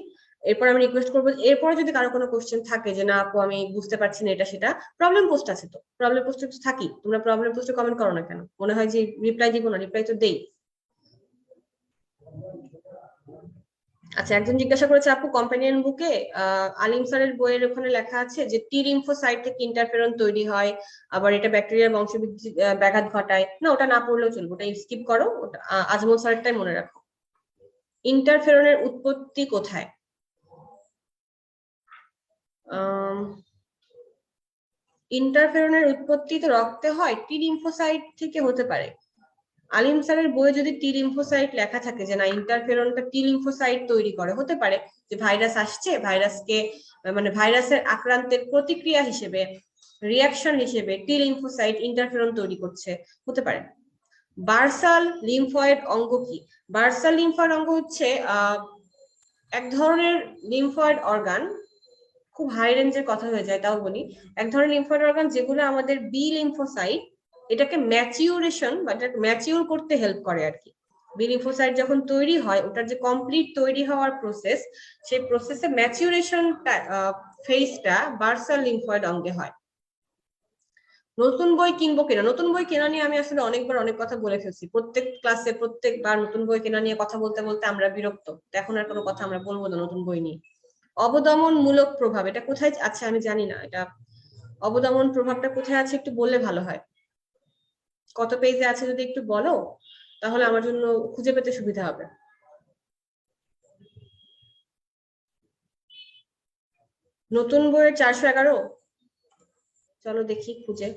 এরপর আমি রিকোয়েস্ট করবো, এরপর যদি কারো কোনো কোশ্চেন থাকে যে না আপু আমি বুঝতে পারছি না এটা সেটা, প্রবলেম পোস্ট আছে তো, প্রবলেম পোস্টে তো থাকি, তোমরা প্রবলেম পোস্টে কমেন্ট করো না কেন? মনে হয় যে রিপ্লাই দিব না? রিপ্লাই তো দেই। আচ্ছা, একজন জিজ্ঞাসা করেছে আপু কম্পানিয়ন বুকে আলিম স্যারের বইয়ের ওখানে লেখা আছে যে টি লিম্ফোসাইট থেকে ইন্টারফেরন তৈরি হয়, আবার এটা ব্যাকটেরিয়ার বংশবৃদ্ধি ব্যাঘাত ঘটায়। না, ওটা না পড়লেও চলবে, ওটা স্কিপ করো, ওটা আজমল স্যারেরটাই মনে রাখো। ইন্টারফেরনের উৎপত্তি কোথায়? ইন্টারফেরনের উৎপত্তি তো রক্তে হয়, টি লিম্ফোসাইট থেকে হতে পারে। আলিম স্যারের বইয়ে যদি টি লিম্ফোসাইট লেখা থাকে যে না ইন্টারফেরনটা টি লিম্ফোসাইট তৈরি করে, হতে পারে যে ভাইরাস আসছে, ভাইরাসকে মানে ভাইরাসের আক্রান্তের প্রতিক্রিয়া হিসেবে, রিয়াকশন হিসেবে টি লিম্ফোসাইট ইন্টারফেরন তৈরি করছে, হতে পারে। বার্সাল লিম্ফয়েড অঙ্গ কি? বার্সাল লিম্ফয়েড অঙ্গ হচ্ছে এক ধরনের লিম্ফয়েড অর্গান, খুব হাই রেঞ্জের কথা হয়ে যায় তাও বলি, এক ধরনের লিম্ফয়েড অর্গান যেগুলো আমাদের বি লিম্ফোসাইট এটাকে ম্যাচিউরেশন বা এটাকে ম্যাচিউর করতে হেল্প করে আর কি। বি লিম্ফোসাইট যখন তৈরি হয়, ওটার যে কমপ্লিট তৈরি হওয়ার প্রসেস, সেই প্রসেসে ম্যাচিউরেশন ফেজটা বার্সাল লিম্ফয়েড অঙ্গে হয়। নতুন বই কিনবো কিনা? নতুন বই কেনা নিয়ে আমি আসলে অনেকবার অনেক কথা বলে ফেলছি, প্রত্যেক ক্লাসে প্রত্যেকবার নতুন বই কেনা নিয়ে কথা বলতে বলতে আমরা বিরক্ত, এখন আর কোনো কথা আমরা বলবো না নতুন বই নিয়ে। অবদমনমূলক প্রভাব এটা কোথায় আছে আমি জানি না, এটা অবদমন প্রভাবটা কোথায় আছে একটু বললে ভালো হয়। কত পেজে আছে যদি একটু বলো তাহলে আমার জন্য খুঁজে পেতে সুবিধা হবে। নতুন বইয়ের 411, চলো দেখি খুঁজে।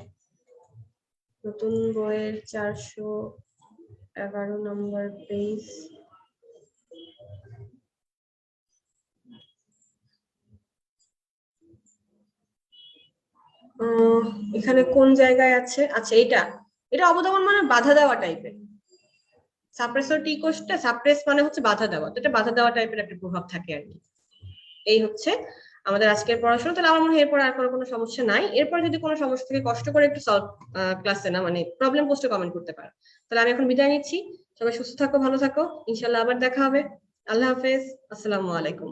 নতুন বইয়ের 411 নম্বর পেজ। এখানে কোন জায়গায় আছে? আচ্ছা, এটা অবদমন মানে বাধা দেওয়া টাইপের। সাপ্রেসর টি কোষটা, সাপ্রেস মানে হচ্ছে বাধা দেওয়া, তো এটা বাধা দেওয়া টাইপের একটা প্রভাব থাকে আর কি। এই হচ্ছে আমাদের আজকের পড়াশোনা। তাহলে আমার মনে হয় এরপর আর কোনো সমস্যা নাই। এরপর যদি কোনো সমস্যা থেকে কষ্ট করে একটু সলভ ক্লাসে না মানে প্রবলেম পোস্টে কমেন্ট করতে পারো। তাহলে আমি এখন বিদায় নিচ্ছি। সবাই সুস্থ থাকো, ভালো থাকো, ইনশাল্লাহ আবার দেখা হবে। আল্লাহ হাফেজ, আসসালামু আলাইকুম।